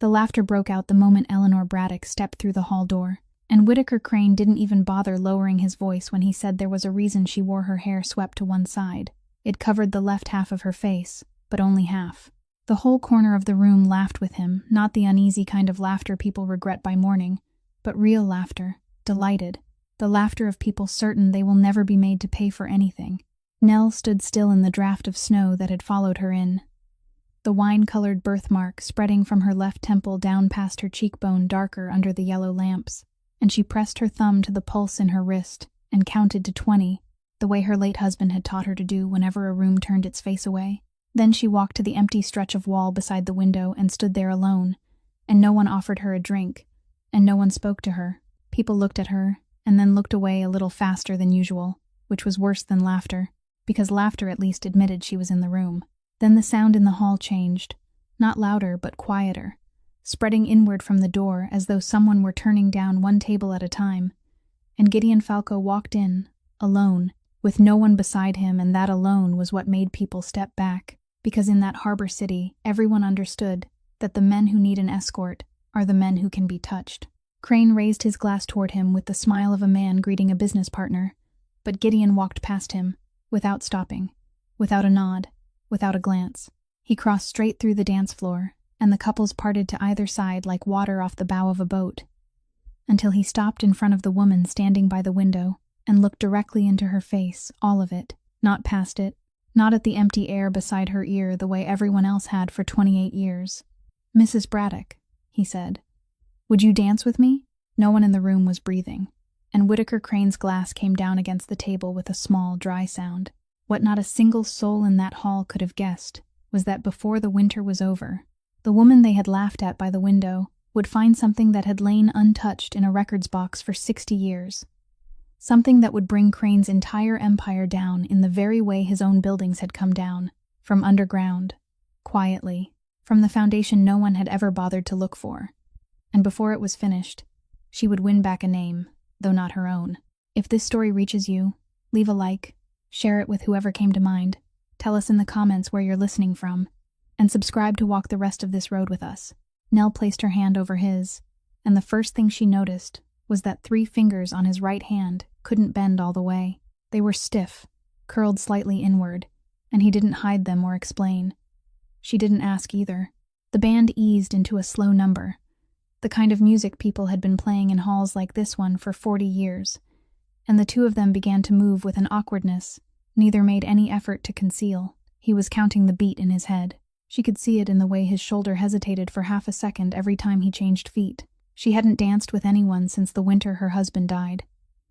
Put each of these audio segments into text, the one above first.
The laughter broke out the moment Eleanor Braddock stepped through the hall door, and Whitaker Crane didn't even bother lowering his voice when he said there was a reason she wore her hair swept to one side. It covered the left half of her face, but only half. The whole corner of the room laughed with him, not the uneasy kind of laughter people regret by morning, but real laughter, delighted, the laughter of people certain they will never be made to pay for anything. Nell stood still in the draft of snow that had followed her in. The wine-colored birthmark spreading from her left temple down past her cheekbone darker under the yellow lamps, and she pressed her thumb to the pulse in her wrist and counted to 20, the way her late husband had taught her to do whenever a room turned its face away. Then she walked to the empty stretch of wall beside the window and stood there alone, and no one offered her a drink, and no one spoke to her. People looked at her, and then looked away a little faster than usual, which was worse than laughter, because laughter at least admitted she was in the room. Then the sound in the hall changed, not louder but quieter, spreading inward from the door as though someone were turning down one table at a time, and Gideon Falco walked in, alone, with no one beside him, and that alone was what made people step back, because in that harbor city everyone understood that the men who need an escort are the men who can be touched. Crane raised his glass toward him with the smile of a man greeting a business partner, but Gideon walked past him, without stopping, without a nod, without a glance. He crossed straight through the dance floor, and the couples parted to either side like water off the bow of a boat, until he stopped in front of the woman standing by the window and looked directly into her face, all of it, not past it, not at the empty air beside her ear the way everyone else had for 28 years. "Mrs. Braddock," he said, "would you dance with me?" No one in the room was breathing, and Whitaker Crane's glass came down against the table with a small, dry sound. What not a single soul in that hall could have guessed was that before the winter was over, the woman they had laughed at by the window would find something that had lain untouched in a records box for 60 years. Something that would bring Crane's entire empire down in the very way his own buildings had come down, from underground, quietly, from the foundation no one had ever bothered to look for. And before it was finished, she would win back a name, though not her own. If this story reaches you, leave a like, share it with whoever came to mind, tell us in the comments where you're listening from, and subscribe to walk the rest of this road with us. Nell placed her hand over his, and the first thing she noticed was that 3 fingers on his right hand couldn't bend all the way. They were stiff, curled slightly inward, and he didn't hide them or explain. She didn't ask either. The band eased into a slow number, the kind of music people had been playing in halls like this one for 40 years, and the two of them began to move with an awkwardness neither made any effort to conceal. He was counting the beat in his head. She could see it in the way his shoulder hesitated for half a second every time he changed feet. She hadn't danced with anyone since the winter her husband died,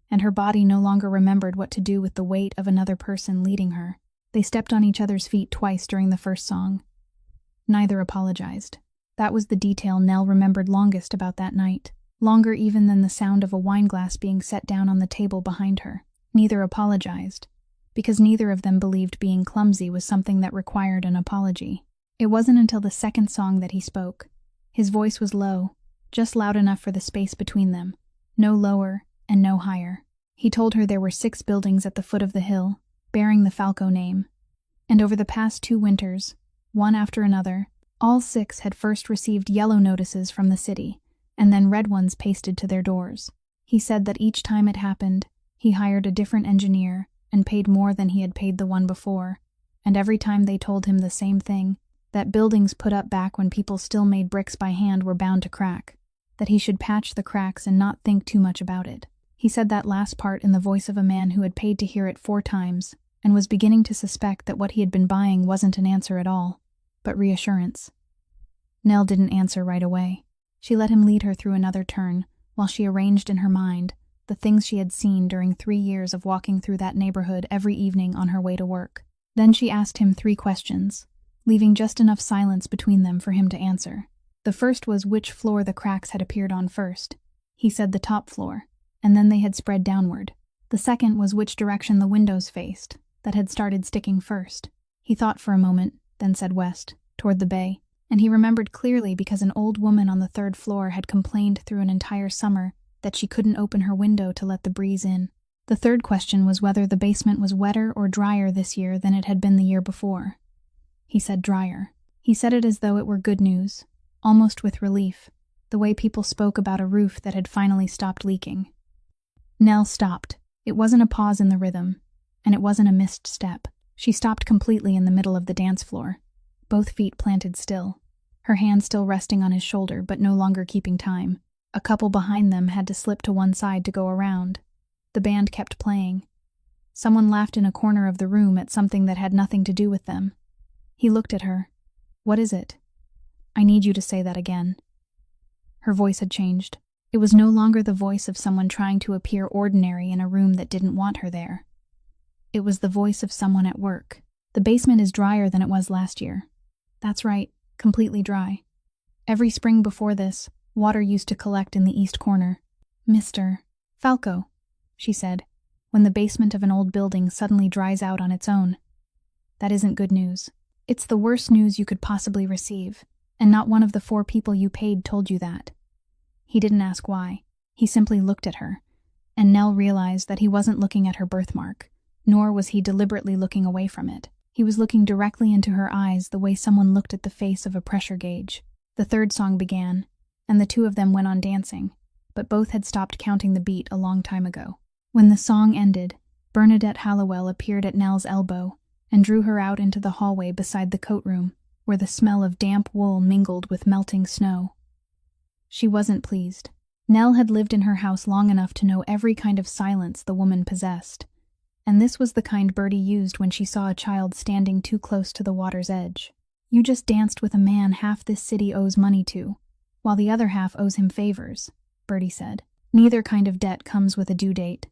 and her body no longer remembered what to do with the weight of another person leading her. They stepped on each other's feet twice during the first song. Neither apologized. That was the detail Nell remembered longest about that night, longer even than the sound of a wineglass being set down on the table behind her. Neither apologized, because neither of them believed being clumsy was something that required an apology. It wasn't until the second song that he spoke. His voice was low, just loud enough for the space between them, no lower and no higher. He told her there were 6 buildings at the foot of the hill, bearing the Falco name, and over the past 2 winters, one after another, all 6 had first received yellow notices from the city, and then red ones pasted to their doors. He said that each time it happened, he hired a different engineer and paid more than he had paid the one before, and every time they told him the same thing, that buildings put up back when people still made bricks by hand were bound to crack, that he should patch the cracks and not think too much about it. He said that last part in the voice of a man who had paid to hear it 4 times, and was beginning to suspect that what he had been buying wasn't an answer at all, but reassurance. Nell didn't answer right away. She let him lead her through another turn, while she arranged in her mind the things she had seen during 3 years of walking through that neighborhood every evening on her way to work. Then she asked him 3 questions, leaving just enough silence between them for him to answer. The first was which floor the cracks had appeared on first. He said the top floor, and then they had spread downward. The second was which direction the windows faced, that had started sticking first. He thought for a moment, then said west, toward the bay, and he remembered clearly because an old woman on the 3rd floor had complained through an entire summer that she couldn't open her window to let the breeze in. The third question was whether the basement was wetter or drier this year than it had been the year before. He said drier. He said it as though it were good news, almost with relief, the way people spoke about a roof that had finally stopped leaking. Nell stopped. It wasn't a pause in the rhythm, and it wasn't a missed step. She stopped completely in the middle of the dance floor, both feet planted still, her hand still resting on his shoulder but no longer keeping time. A couple behind them had to slip to one side to go around. The band kept playing. Someone laughed in a corner of the room at something that had nothing to do with them. He looked at her. "What is it?" "I need you to say that again." Her voice had changed. It was no longer the voice of someone trying to appear ordinary in a room that didn't want her there. It was the voice of someone at work. "The basement is drier than it was last year." "That's right, completely dry. Every spring before this, water used to collect in the east corner." "Mr. Falco," she said, "when the basement of an old building suddenly dries out on its own. That isn't good news. It's the worst news you could possibly receive, and not one of the 4 people you paid told you that." He didn't ask why. He simply looked at her, and Nell realized that he wasn't looking at her birthmark, nor was he deliberately looking away from it. He was looking directly into her eyes the way someone looked at the face of a pressure gauge. The third song began, and the two of them went on dancing, but both had stopped counting the beat a long time ago. When the song ended, Bernadette Hallowell appeared at Nell's elbow and drew her out into the hallway beside the coat room, where the smell of damp wool mingled with melting snow. She wasn't pleased. Nell had lived in her house long enough to know every kind of silence the woman possessed, and this was the kind Bertie used when she saw a child standing too close to the water's edge. "You just danced with a man half this city owes money to, while the other half owes him favors," Bertie said. "Neither kind of debt comes with a due date.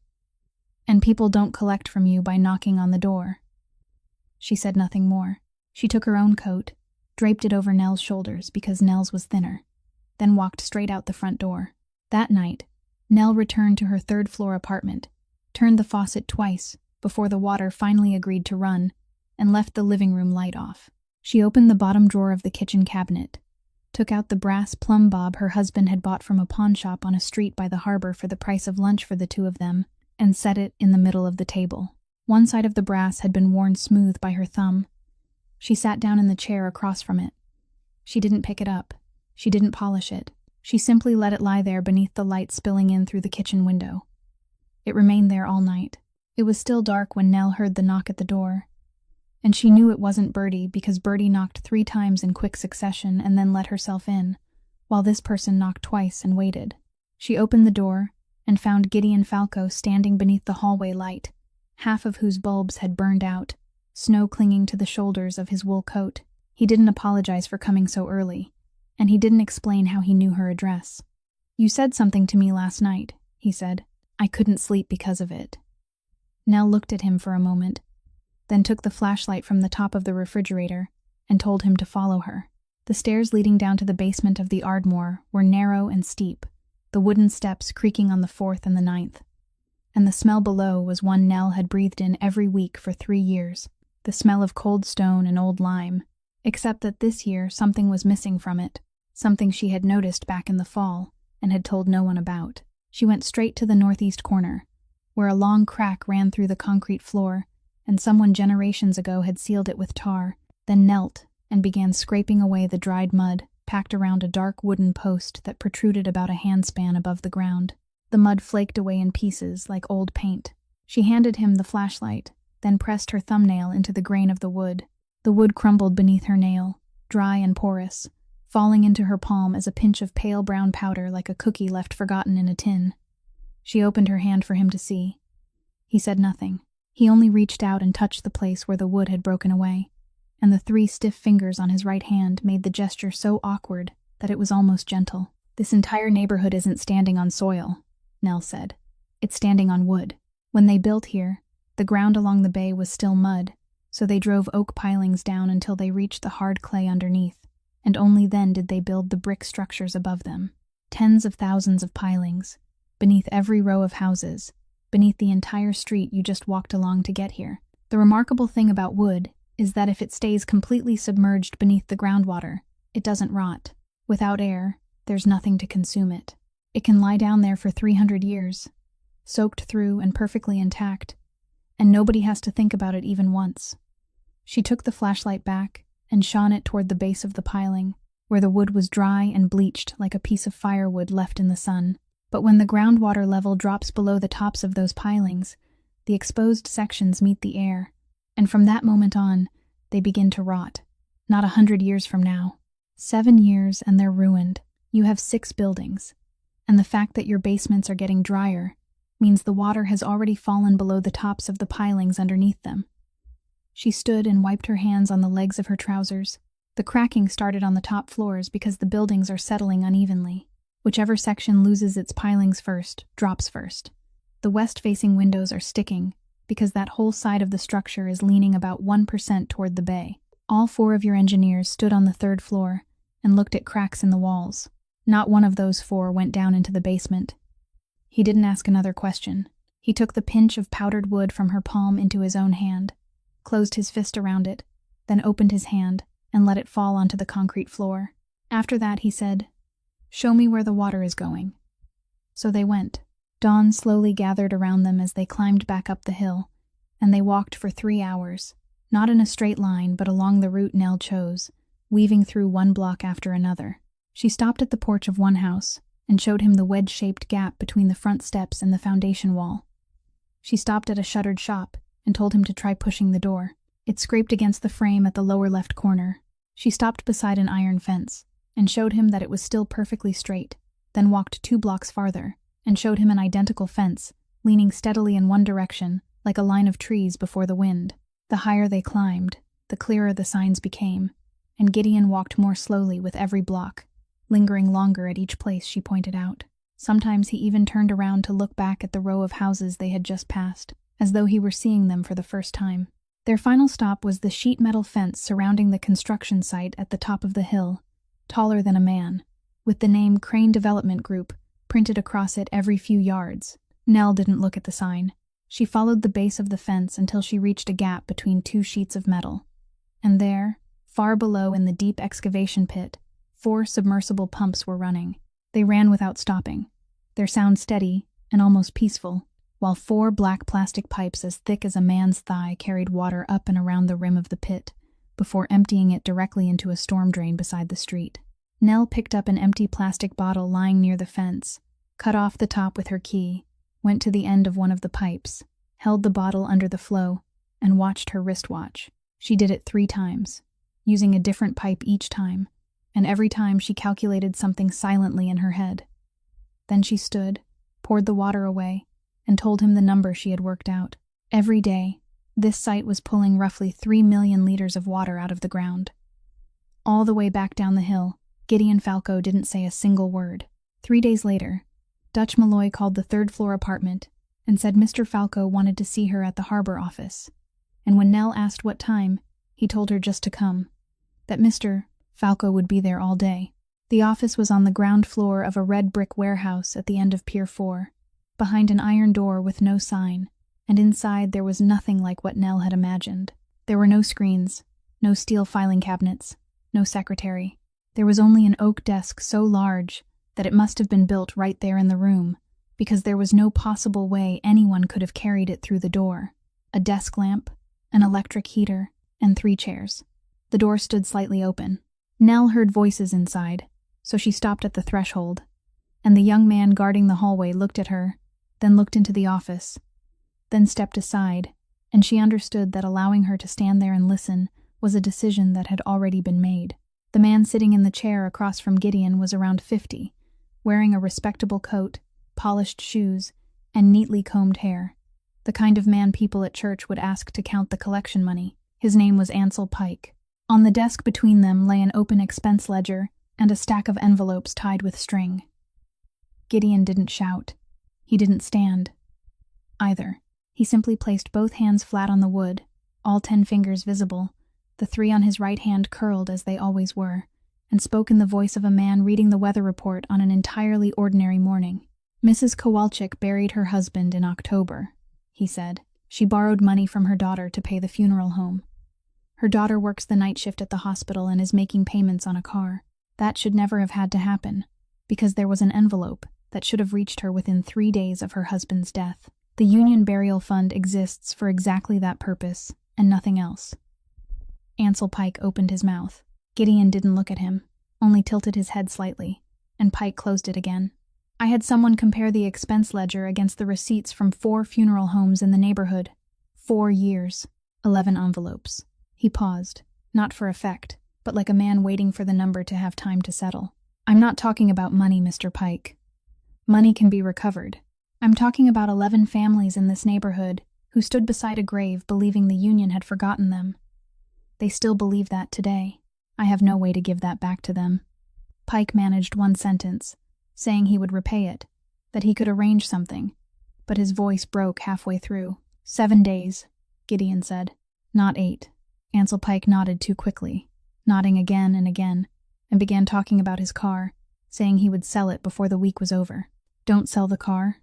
And people don't collect from you by knocking on the door." She said nothing more. She took her own coat, draped it over Nell's shoulders because Nell's was thinner, then walked straight out the front door. That night, Nell returned to her third-floor apartment, turned the faucet twice before the water finally agreed to run, and left the living room light off. She opened the bottom drawer of the kitchen cabinet, took out the brass plumb bob her husband had bought from a pawn shop on a street by the harbor for the price of lunch for the two of them, and set it in the middle of the table. One side of the brass had been worn smooth by her thumb. She sat down in the chair across from it. She didn't pick it up. She didn't polish it. She simply let it lie there beneath the light spilling in through the kitchen window. It remained there all night. It was still dark when Nell heard the knock at the door, and she knew it wasn't Bertie because Bertie knocked 3 times in quick succession and then let herself in, while this person knocked twice and waited. She opened the door and found Gideon Falco standing beneath the hallway light, half of whose bulbs had burned out, snow clinging to the shoulders of his wool coat. He didn't apologize for coming so early, and he didn't explain how he knew her address. "You said something to me last night," he said. "I couldn't sleep because of it." Nell looked at him for a moment, then took the flashlight from the top of the refrigerator and told him to follow her. The stairs leading down to the basement of the Ardmore were narrow and steep, the wooden steps creaking on the 4th and the 9th. And the smell below was one Nell had breathed in every week for 3 years, the smell of cold stone and old lime, except that this year something was missing from it, something she had noticed back in the fall and had told no one about. She went straight to the northeast corner, where a long crack ran through the concrete floor, and someone generations ago had sealed it with tar, then knelt and began scraping away the dried mud packed around a dark wooden post that protruded about a handspan above the ground. The mud flaked away in pieces like old paint. She handed him the flashlight, then pressed her thumbnail into the grain of the wood. The wood crumbled beneath her nail, dry and porous, falling into her palm as a pinch of pale brown powder like a cookie left forgotten in a tin. She opened her hand for him to see. He said nothing. He only reached out and touched the place where the wood had broken away, and the 3 stiff fingers on his right hand made the gesture so awkward that it was almost gentle. "This entire neighborhood isn't standing on soil," Nell said. "It's standing on wood. When they built here, the ground along the bay was still mud, so they drove oak pilings down until they reached the hard clay underneath, and only then did they build the brick structures above them. Tens of thousands of pilings, beneath every row of houses, beneath the entire street you just walked along to get here. The remarkable thing about wood is that if it stays completely submerged beneath the groundwater, it doesn't rot. Without air, there's nothing to consume it. It can lie down there for 300 years, soaked through and perfectly intact, and nobody has to think about it even once." She took the flashlight back and shone it toward the base of the piling, where the wood was dry and bleached like a piece of firewood left in the sun. But when the groundwater level drops below the tops of those pilings, the exposed sections meet the air, and from that moment on, they begin to rot. Not 100 years from now. 7 years and they're ruined. You have 6 buildings. And the fact that your basements are getting drier means the water has already fallen below the tops of the pilings underneath them. She stood and wiped her hands on the legs of her trousers. The cracking started on the top floors because the buildings are settling unevenly. Whichever section loses its pilings first, drops first. The west-facing windows are sticking because that whole side of the structure is leaning about 1% toward the bay. All 4 of your engineers stood on the 3rd floor and looked at cracks in the walls. Not one of those 4 went down into the basement. He didn't ask another question. He took the pinch of powdered wood from her palm into his own hand, closed his fist around it, then opened his hand and let it fall onto the concrete floor. After that, he said, "Show me where the water is going." So they went. Dawn slowly gathered around them as they climbed back up the hill, and they walked for 3 hours, not in a straight line but along the route Nell chose, weaving through one block after another. She stopped at the porch of one house and showed him the wedge-shaped gap between the front steps and the foundation wall. She stopped at a shuttered shop and told him to try pushing the door. It scraped against the frame at the lower left corner. She stopped beside an iron fence and showed him that it was still perfectly straight, then walked 2 blocks farther and showed him an identical fence, leaning steadily in one direction, like a line of trees before the wind. The higher they climbed, the clearer the signs became, and Gideon walked more slowly with every block, lingering longer at each place she pointed out. Sometimes he even turned around to look back at the row of houses they had just passed, as though he were seeing them for the first time. Their final stop was the sheet metal fence surrounding the construction site at the top of the hill, taller than a man, with the name Crane Development Group printed across it every few yards. Nell didn't look at the sign. She followed the base of the fence until she reached a gap between 2 sheets of metal. And there, far below in the deep excavation pit, 4 submersible pumps were running. They ran without stopping, their sound steady and almost peaceful, while 4 black plastic pipes as thick as a man's thigh carried water up and around the rim of the pit, before emptying it directly into a storm drain beside the street. Nell picked up an empty plastic bottle lying near the fence, cut off the top with her key, went to the end of one of the pipes, held the bottle under the flow, and watched her wristwatch. She did it 3 times, using a different pipe each time, and every time she calculated something silently in her head. Then she stood, poured the water away, and told him the number she had worked out. Every day, this site was pulling roughly 3 million liters of water out of the ground. All the way back down the hill, Gideon Falco didn't say a single word. 3 days later, Dutch Malloy called the 3rd floor apartment and said Mr. Falco wanted to see her at the harbor office. And when Nell asked what time, he told her just to come, that Mr. Falco would be there all day. The office was on the ground floor of a red brick warehouse at the end of Pier 4, behind an iron door with no sign, and inside there was nothing like what Nell had imagined. There were no screens, no steel filing cabinets, no secretary. There was only an oak desk so large that it must have been built right there in the room, because there was no possible way anyone could have carried it through the door. A desk lamp, an electric heater, and 3 chairs. The door stood slightly open. Nell heard voices inside, so she stopped at the threshold, and the young man guarding the hallway looked at her, then looked into the office, then stepped aside, and she understood that allowing her to stand there and listen was a decision that had already been made. The man sitting in the chair across from Gideon was around 50, wearing a respectable coat, polished shoes, and neatly combed hair, the kind of man people at church would ask to count the collection money. His name was Ansel Pike. On the desk between them lay an open expense ledger and a stack of envelopes tied with string. Gideon didn't shout. He didn't stand, either. He simply placed both hands flat on the wood, all 10 fingers visible, the 3 on his right hand curled as they always were, and spoke in the voice of a man reading the weather report on an entirely ordinary morning. Mrs. Kowalczyk buried her husband in October, he said. She borrowed money from her daughter to pay the funeral home. Her daughter works the night shift at the hospital and is making payments on a car. That should never have had to happen, because there was an envelope that should have reached her within 3 days of her husband's death. The Union Burial Fund exists for exactly that purpose, and nothing else. Ansel Pike opened his mouth. Gideon didn't look at him. only tilted his head slightly, and Pike closed it again. I had someone compare the expense ledger against the receipts from 4 funeral homes in the neighborhood. 4 years. 11 envelopes. He paused, not for effect, but like a man waiting for the number to have time to settle. I'm not talking about money, Mr. Pike. Money can be recovered. I'm talking about 11 families in this neighborhood who stood beside a grave believing the Union had forgotten them. They still believe that today. I have no way to give that back to them. Pike managed one sentence, saying he would repay it, that he could arrange something, but his voice broke halfway through. 7 days, Gideon said. Not 8. Ansel Pike nodded too quickly, nodding again and again, and began talking about his car, saying he would sell it before the week was over. Don't sell the car?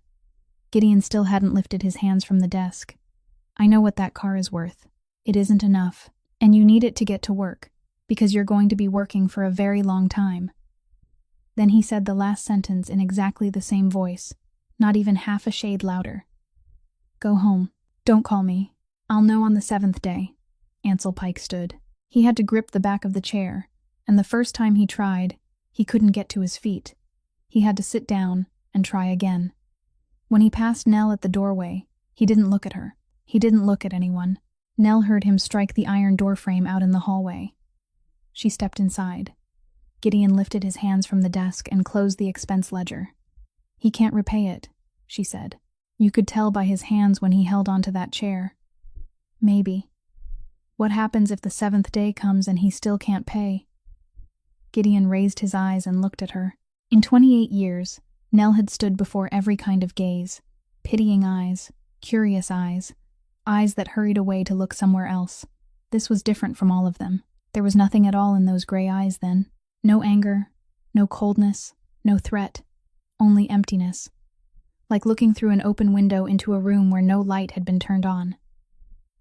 Gideon still hadn't lifted his hands from the desk. I know what that car is worth. It isn't enough, and you need it to get to work, because you're going to be working for a very long time. Then he said the last sentence in exactly the same voice, not even half a shade louder. Go home. Don't call me. I'll know on the 7th day. Ansel Pike stood. He had to grip the back of the chair, and the first time he tried, he couldn't get to his feet. He had to sit down and try again. When he passed Nell at the doorway, he didn't look at her. He didn't look at anyone. Nell heard him strike the iron doorframe out in the hallway. She stepped inside. Gideon lifted his hands from the desk and closed the expense ledger. He can't repay it, she said. You could tell by his hands when he held onto that chair. Maybe. What happens if the 7th day comes and he still can't pay? Gideon raised his eyes and looked at her. In 28 years, Nell had stood before every kind of gaze. Pitying eyes, curious eyes, eyes that hurried away to look somewhere else. This was different from all of them. There was nothing at all in those gray eyes then. No anger, no coldness, no threat, only emptiness. Like looking through an open window into a room where no light had been turned on.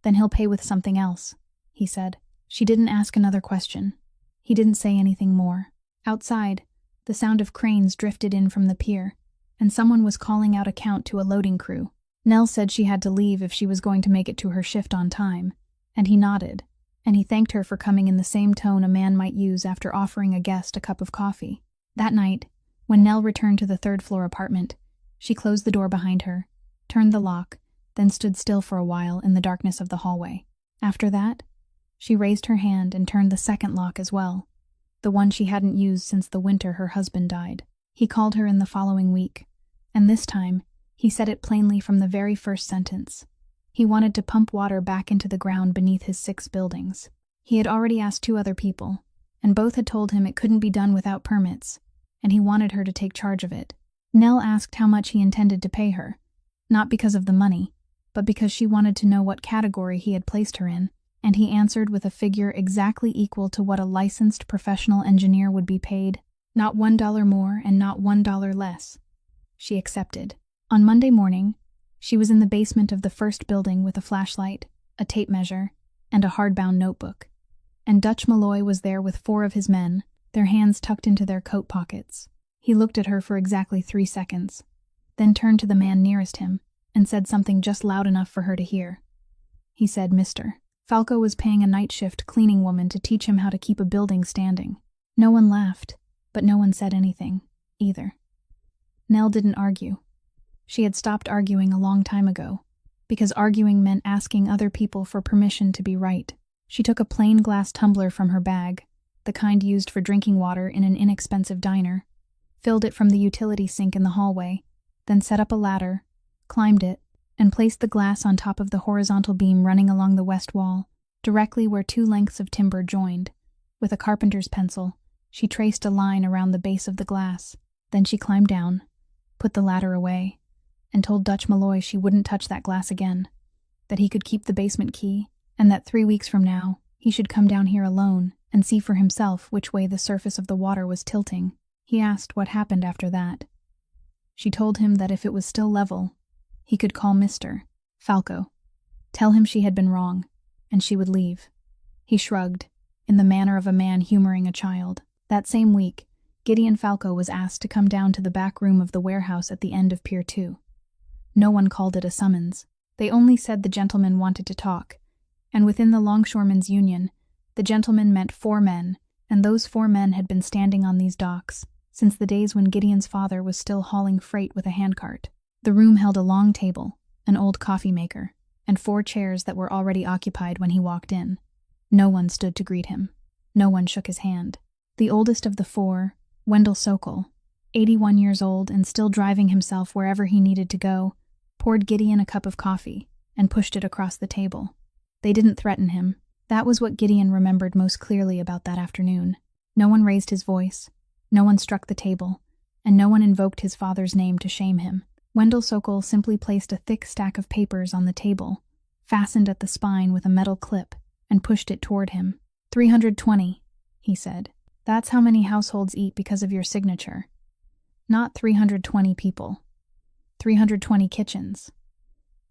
Then he'll pay with something else, he said. She didn't ask another question. He didn't say anything more. Outside, the sound of cranes drifted in from the pier, and someone was calling out a count to a loading crew. Nell said she had to leave if she was going to make it to her shift on time, and he nodded, and he thanked her for coming in the same tone a man might use after offering a guest a cup of coffee. That night, when Nell returned to the 3rd-floor apartment, she closed the door behind her, turned the lock, then stood still for a while in the darkness of the hallway. After that, she raised her hand and turned the 2nd lock as well, the one she hadn't used since the winter her husband died. He called her in the following week, and this time, he said it plainly from the very first sentence. He wanted to pump water back into the ground beneath his 6 buildings. He had already asked 2 other people, and both had told him it couldn't be done without permits, and he wanted her to take charge of it. Nell asked how much he intended to pay her, not because of the money, but because she wanted to know what category he had placed her in, and he answered with a figure exactly equal to what a licensed professional engineer would be paid, not $1 more and not $1 less. She accepted. On Monday morning, she was in the basement of the 1st building with a flashlight, a tape measure, and a hardbound notebook. And Dutch Malloy was there with 4 of his men, their hands tucked into their coat pockets. He looked at her for exactly 3 seconds, then turned to the man nearest him and said something just loud enough for her to hear. He said, Mr. Falco was paying a night shift cleaning woman to teach him how to keep a building standing. No one laughed, but no one said anything, either. Nell didn't argue. She had stopped arguing a long time ago, because arguing meant asking other people for permission to be right. She took a plain glass tumbler from her bag, the kind used for drinking water in an inexpensive diner, filled it from the utility sink in the hallway, then set up a ladder, climbed it, and placed the glass on top of the horizontal beam running along the west wall, directly where 2 lengths of timber joined. With a carpenter's pencil, she traced a line around the base of the glass. Then she climbed down, put the ladder away, and told Dutch Malloy she wouldn't touch that glass again, that he could keep the basement key, and that 3 weeks from now, he should come down here alone and see for himself which way the surface of the water was tilting. He asked what happened after that. She told him that if it was still level, he could call Mr. Falco, tell him she had been wrong, and she would leave. He shrugged, in the manner of a man humoring a child. That same week, Gideon Falco was asked to come down to the back room of the warehouse at the end of Pier 2. No one called it a summons. They only said the gentleman wanted to talk, and within the Longshoremen's Union, the gentleman meant 4 men, And those 4 men had been standing on these docks since the days when Gideon's father was still hauling freight with a handcart. The room held a long table, an old coffee maker, and 4 chairs that were already occupied when he walked in. No one stood to greet him. No one shook his hand. The oldest of the 4, Wendell Sokol, 81 years old and still driving himself wherever he needed to go, poured Gideon a cup of coffee and pushed it across the table. They didn't threaten him. That was what Gideon remembered most clearly about that afternoon. No one raised his voice, no one struck the table, and no one invoked his father's name to shame him. Wendell Sokol simply placed a thick stack of papers on the table, fastened at the spine with a metal clip, and pushed it toward him. 320, he said. That's how many households eat because of your signature. Not 320 people. 320 kitchens.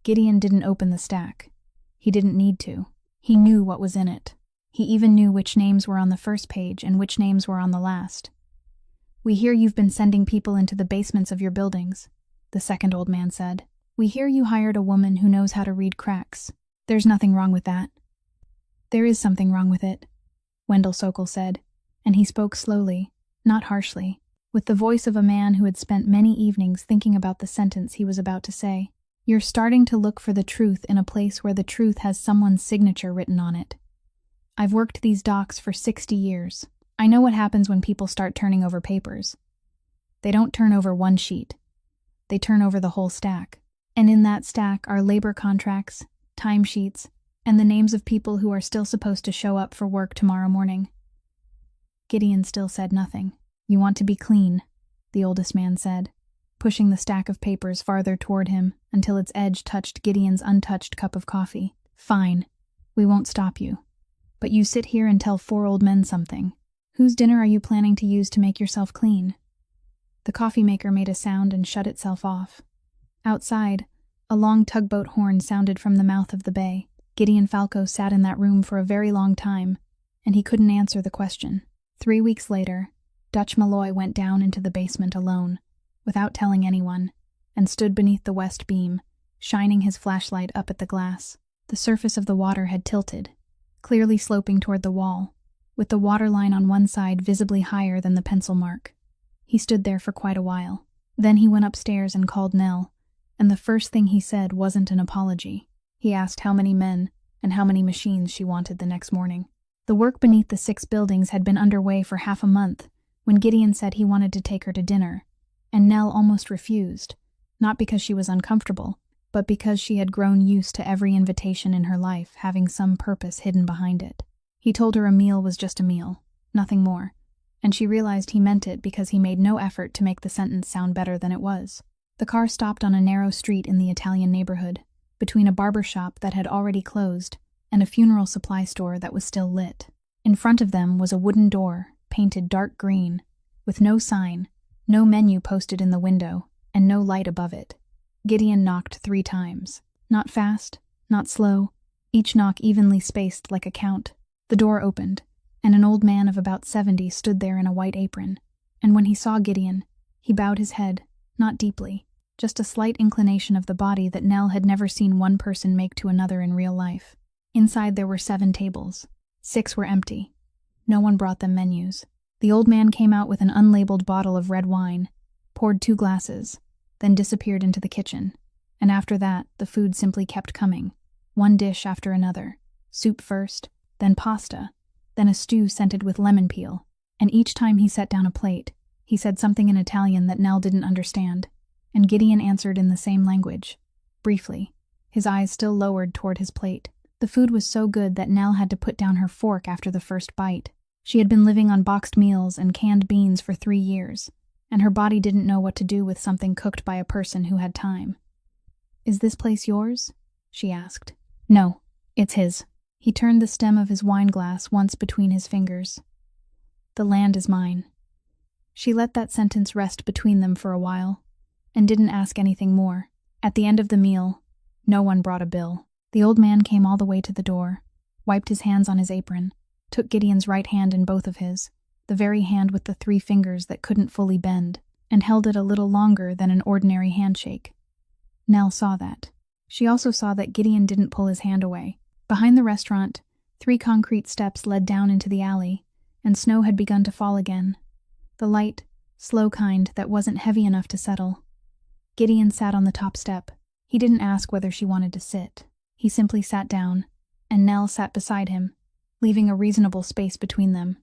Gideon didn't open the stack. He didn't need to. He knew what was in it. He even knew which names were on the first page and which names were on the last. We hear you've been sending people into the basements of your buildings, the second old man said. We hear you hired a woman who knows how to read cracks. There's nothing wrong with that. There is something wrong with it, Wendell Sokol said, and he spoke slowly, not harshly, with the voice of a man who had spent many evenings thinking about the sentence he was about to say. You're starting to look for the truth in a place where the truth has someone's signature written on it. I've worked these docks for 60 years. I know what happens when people start turning over papers. They don't turn over one sheet. They turn over the whole stack. And in that stack are labor contracts, timesheets, and the names of people who are still supposed to show up for work tomorrow morning. Gideon still said nothing. You want to be clean, the oldest man said, pushing the stack of papers farther toward him until its edge touched Gideon's untouched cup of coffee. Fine. We won't stop you. But you sit here and tell 4 old men something. Whose dinner are you planning to use to make yourself clean? The coffee maker made a sound and shut itself off. Outside, a long tugboat horn sounded from the mouth of the bay. Gideon Falco sat in that room for a very long time, and he couldn't answer the question. 3 weeks later, Dutch Malloy went down into the basement alone, without telling anyone, and stood beneath the west beam, shining his flashlight up at the glass. The surface of the water had tilted, clearly sloping toward the wall, with the waterline on one side visibly higher than the pencil mark. He stood there for quite a while. Then he went upstairs and called Nell, and the first thing he said wasn't an apology. He asked how many men and how many machines she wanted the next morning. The work beneath the 6 buildings had been underway for half a month when Gideon said he wanted to take her to dinner, and Nell almost refused, not because she was uncomfortable, but because she had grown used to every invitation in her life having some purpose hidden behind it. He told her a meal was just a meal, nothing more, and she realized he meant it because he made no effort to make the sentence sound better than it was. The car stopped on a narrow street in the Italian neighborhood, between a barber shop that had already closed and a funeral supply store that was still lit. In front of them was a wooden door, painted dark green, with no sign, no menu posted in the window, and no light above it. Gideon knocked 3 times. Not fast, not slow, each knock evenly spaced like a count. The door opened, and an old man of about 70 stood there in a white apron, and when he saw Gideon, he bowed his head, not deeply, just a slight inclination of the body that Nell had never seen one person make to another in real life. Inside there were 7 tables. 6 were empty. No one brought them menus. The old man came out with an unlabeled bottle of red wine, poured 2 glasses, then disappeared into the kitchen, and after that the food simply kept coming, one dish after another, soup first, then pasta, then a stew scented with lemon peel, and each time he set down a plate, he said something in Italian that Nell didn't understand, and Gideon answered in the same language, briefly, his eyes still lowered toward his plate. The food was so good that Nell had to put down her fork after the first bite. She had been living on boxed meals and canned beans for 3 years, and her body didn't know what to do with something cooked by a person who had time. "Is this place yours?" she asked. "No, it's his." He turned the stem of his wine glass once between his fingers. "The land is mine." She let that sentence rest between them for a while, and didn't ask anything more. At the end of the meal, no one brought a bill. The old man came all the way to the door, wiped his hands on his apron, took Gideon's right hand in both of his, the very hand with the 3 fingers that couldn't fully bend, and held it a little longer than an ordinary handshake. Nell saw that. She also saw that Gideon didn't pull his hand away. Behind the restaurant, 3 concrete steps led down into the alley, and snow had begun to fall again. The light, slow kind that wasn't heavy enough to settle. Gideon sat on the top step. He didn't ask whether she wanted to sit. He simply sat down, and Nell sat beside him, leaving a reasonable space between them.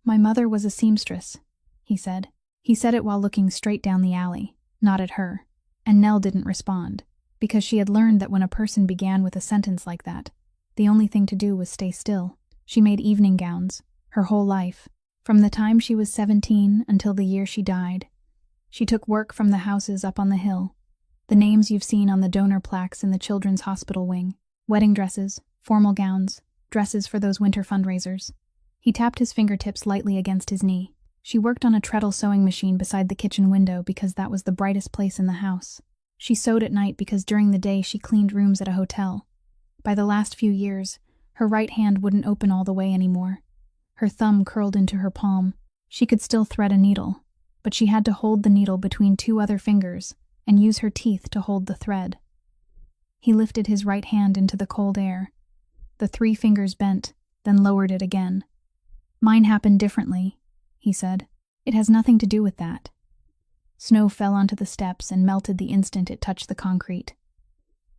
"My mother was a seamstress," he said. He said it while looking straight down the alley, not at her, and Nell didn't respond, because she had learned that when a person began with a sentence like that, the only thing to do was stay still. She made evening gowns, her whole life, from the time she was 17 until the year she died. She took work from the houses up on the hill, the names you've seen on the donor plaques in the children's hospital wing, wedding dresses, formal gowns, dresses for those winter fundraisers. He tapped his fingertips lightly against his knee. She worked on a treadle sewing machine beside the kitchen window because that was the brightest place in the house. She sewed at night because during the day she cleaned rooms at a hotel. By the last few years, her right hand wouldn't open all the way anymore. Her thumb curled into her palm. She could still thread a needle, but she had to hold the needle between two other fingers and use her teeth to hold the thread. He lifted his right hand into the cold air. The 3 fingers bent, then lowered it again. "Mine happened differently," he said. "It has nothing to do with that." Snow fell onto the steps and melted the instant it touched the concrete.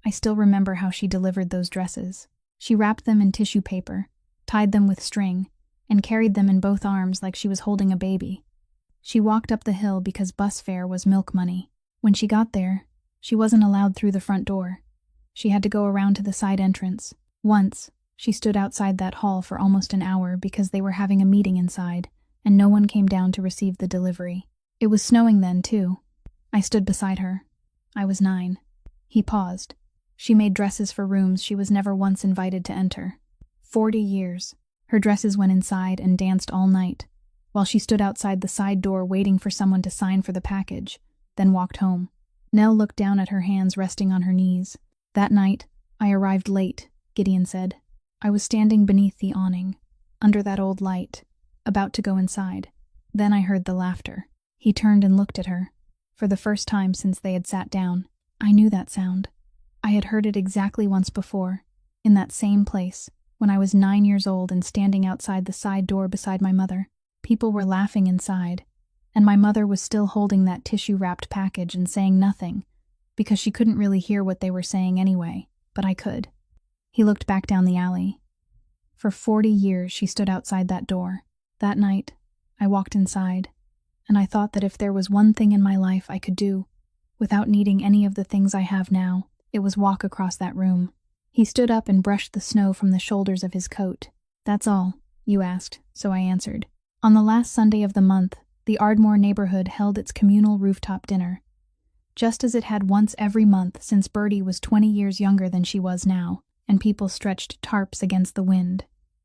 I still remember how she delivered those dresses. She wrapped them in tissue paper, tied them with string, and carried them in both arms like she was holding a baby. She walked up the hill because bus fare was milk money. When she got there, she wasn't allowed through the front door. She had to go around to the side entrance. Once, she stood outside that hall for almost an hour because they were having a meeting inside, and no one came down to receive the delivery. It was snowing then, too. I stood beside her. I was 9. He paused. She made dresses for rooms she was never once invited to enter. 40 years. Her dresses went inside and danced all night, while she stood outside the side door waiting for someone to sign for the package, then walked home. Nell looked down at her hands resting on her knees. "That night, I arrived late," Gideon said. "I was standing beneath the awning, under that old light, about to go inside. Then I heard the laughter." He turned and looked at her. For the first time since they had sat down, I knew that sound. I had heard it exactly once before, in that same place, when I was 9 years old and standing outside the side door beside my mother. People were laughing inside, and my mother was still holding that tissue-wrapped package and saying nothing, because she couldn't really hear what they were saying anyway, but I could. He looked back down the alley. For 40 years she stood outside that door. That night, I walked inside, and I thought that if there was one thing in my life I could do, without needing any of the things I have now, it was walk across that room. He stood up and brushed the snow from the shoulders of his coat. "That's all?" you asked, so I answered. On the last Sunday of the month, the Ardmore neighborhood held its communal rooftop dinner. Just as it had once every month since Bertie was 20 years younger than she was now, and people stretched tarps against the wind,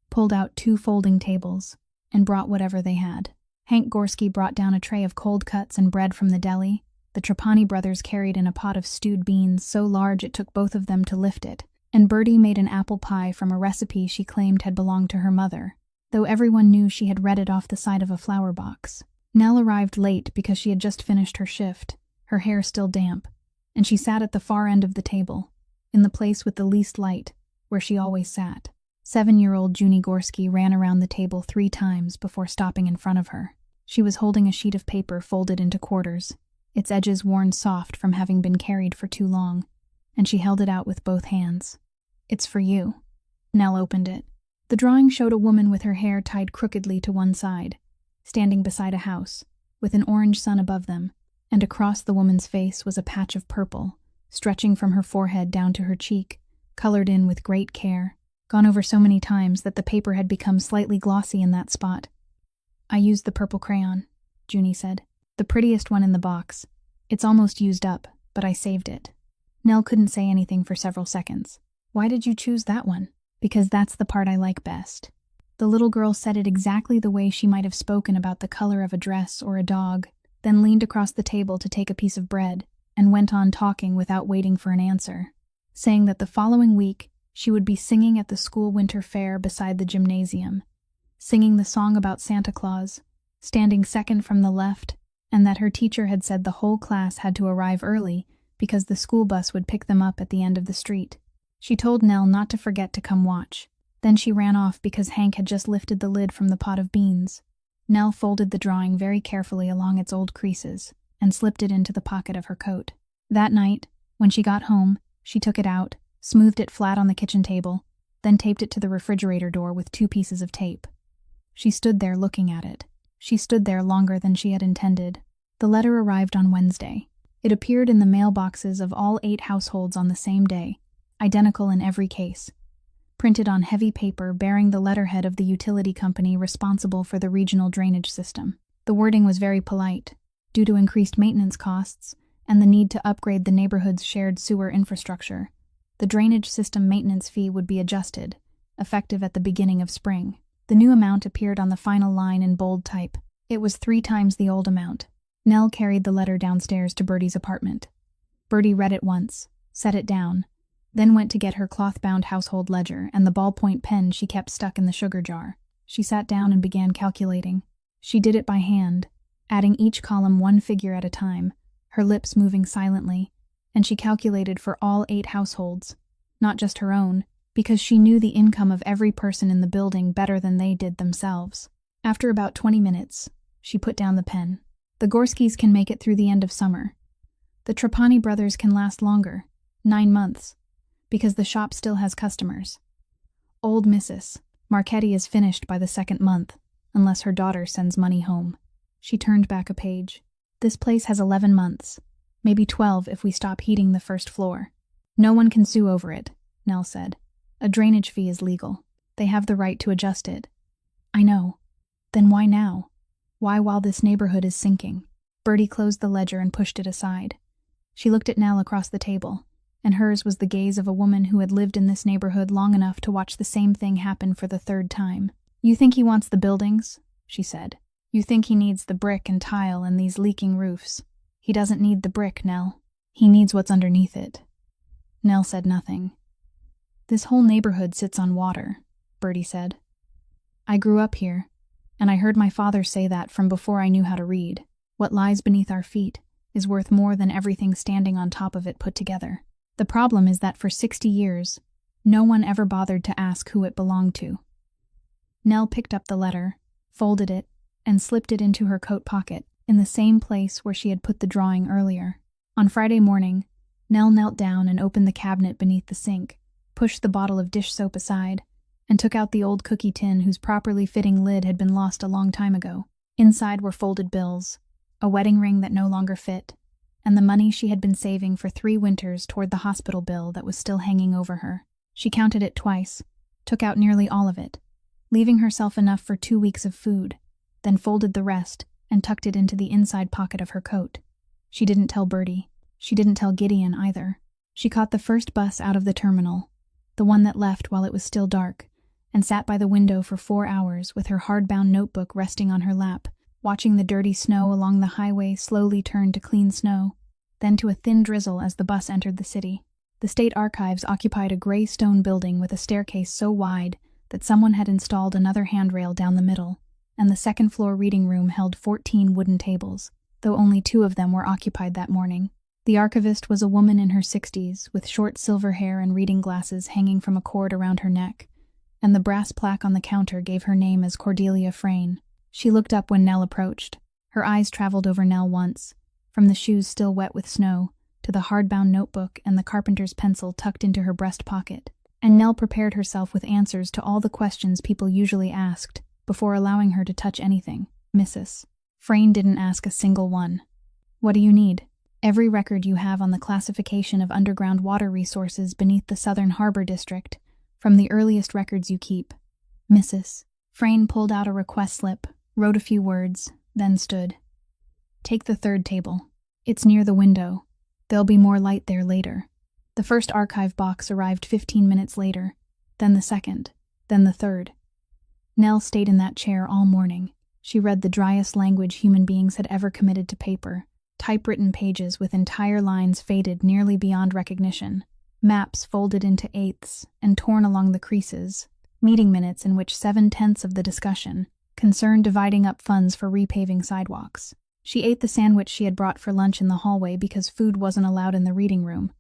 pulled out 2 folding tables, and brought whatever they had. Hank Gorski brought down a tray of cold cuts and bread from the deli. The Trapani brothers carried in a pot of stewed beans so large it took both of them to lift it, and Bertie made an apple pie from a recipe she claimed had belonged to her mother, though everyone knew she had read it off the side of a flower box. Nell arrived late because she had just finished her shift, her hair still damp, and she sat at the far end of the table, in the place with the least light, where she always sat. 7-year-old Junie Gorski ran around the table 3 times before stopping in front of her. She was holding a sheet of paper folded into quarters, its edges worn soft from having been carried for too long, and she held it out with both hands. "It's for you." Nell opened it. The drawing showed a woman with her hair tied crookedly to one side, standing beside a house, with an orange sun above them, and across the woman's face was a patch of purple, stretching from her forehead down to her cheek, colored in with great care, gone over so many times that the paper had become slightly glossy in that spot. "I used the purple crayon," Junie said. "The prettiest one in the box. It's almost used up, but I saved it." Nell couldn't say anything for several seconds. "Why did you choose that one?" "Because that's the part I like best." The little girl said it exactly the way she might have spoken about the color of a dress or a dog, then leaned across the table to take a piece of bread, and went on talking without waiting for an answer, saying that the following week she would be singing at the school winter fair beside the gymnasium, singing the song about Santa Claus, standing second from the left, and that her teacher had said the whole class had to arrive early because the school bus would pick them up at the end of the street. She told Nell not to forget to come watch. Then she ran off because Hank had just lifted the lid from the pot of beans. Nell folded the drawing very carefully along its old creases and slipped it into the pocket of her coat. That night, when she got home, she took it out, smoothed it flat on the kitchen table, then taped it to the refrigerator door with 2 pieces of tape. She stood there looking at it. She stood there longer than she had intended. The letter arrived on Wednesday. It appeared in the mailboxes of all 8 households on the same day, identical in every case. Printed on heavy paper bearing the letterhead of the utility company responsible for the regional drainage system. The wording was very polite, due to increased maintenance costs and the need to upgrade the neighborhood's shared sewer infrastructure. The drainage system maintenance fee would be adjusted, effective at the beginning of spring. The new amount appeared on the final line in bold type. It was 3 times the old amount. Nell carried the letter downstairs to Bertie's apartment. Bertie read it once, set it down, then went to get her cloth-bound household ledger and the ballpoint pen she kept stuck in the sugar jar. She sat down and began calculating. She did it by hand, adding each column 1 figure at a time, her lips moving silently, and she calculated for all 8 households, not just her own, because she knew the income of every person in the building better than they did themselves. After about 20 minutes, she put down the pen. The Gorskys can make it through the end of summer. The Trapani brothers can last longer, 9 months, because the shop still has customers. Old Mrs. Marchetti is finished by the 2nd month, unless her daughter sends money home. She turned back a page. This place has 11 months, maybe 12 if we stop heating the 1st floor. No one can sue over it, Nell said. A drainage fee is legal. They have the right to adjust it. I know. Then why now? Why while this neighborhood is sinking? Bertie closed the ledger and pushed it aside. She looked at Nell across the table, and hers was the gaze of a woman who had lived in this neighborhood long enough to watch the same thing happen for the 3rd time. You think he wants the buildings? She said. You think he needs the brick and tile and these leaking roofs. He doesn't need the brick, Nell. He needs what's underneath it. Nell said nothing. This whole neighborhood sits on water, Bertie said. I grew up here, and I heard my father say that from before I knew how to read. What lies beneath our feet is worth more than everything standing on top of it put together. The problem is that for 60 years, no one ever bothered to ask who it belonged to. Nell picked up the letter, folded it, and slipped it into her coat pocket, in the same place where she had put the drawing earlier. On Friday morning, Nell knelt down and opened the cabinet beneath the sink, pushed the bottle of dish soap aside, and took out the old cookie tin whose properly fitting lid had been lost a long time ago. Inside were folded bills, a wedding ring that no longer fit, and the money she had been saving for 3 winters toward the hospital bill that was still hanging over her. She counted it twice, took out nearly all of it, leaving herself enough for 2 weeks of food, then folded the rest and tucked it into the inside pocket of her coat. She didn't tell Bertie. She didn't tell Gideon either. She caught the first bus out of the terminal, the one that left while it was still dark, and sat by the window for 4 hours with her hardbound notebook resting on her lap, watching the dirty snow along the highway slowly turn to clean snow, then to a thin drizzle as the bus entered the city. The State Archives occupied a gray stone building with a staircase so wide that someone had installed another handrail down the middle, and the 2nd-floor reading room held 14 wooden tables, though only 2 of them were occupied that morning. The archivist was a woman in her 60s, with short silver hair and reading glasses hanging from a cord around her neck, and the brass plaque on the counter gave her name as Cordelia Frayne. She looked up when Nell approached. Her eyes traveled over Nell once, from the shoes still wet with snow, to the hardbound notebook and the carpenter's pencil tucked into her breast pocket, and Nell prepared herself with answers to all the questions people usually asked before allowing her to touch anything. Mrs. Frayne didn't ask a single one. What do you need? Every record you have on the classification of underground water resources beneath the Southern Harbor District, from the earliest records you keep. Mrs. Frayne pulled out a request slip, wrote a few words, then stood. Take the 3rd table. It's near the window. There'll be more light there later. The first archive box arrived 15 minutes later, then the 2nd, then the 3rd. Nell stayed in that chair all morning. She read the driest language human beings had ever committed to paper, typewritten pages with entire lines faded nearly beyond recognition, maps folded into eighths and torn along the creases, meeting minutes in which 7/10 of the discussion concerned dividing up funds for repaving sidewalks. She ate the sandwich she had brought for lunch in the hallway because food wasn't allowed in the reading room,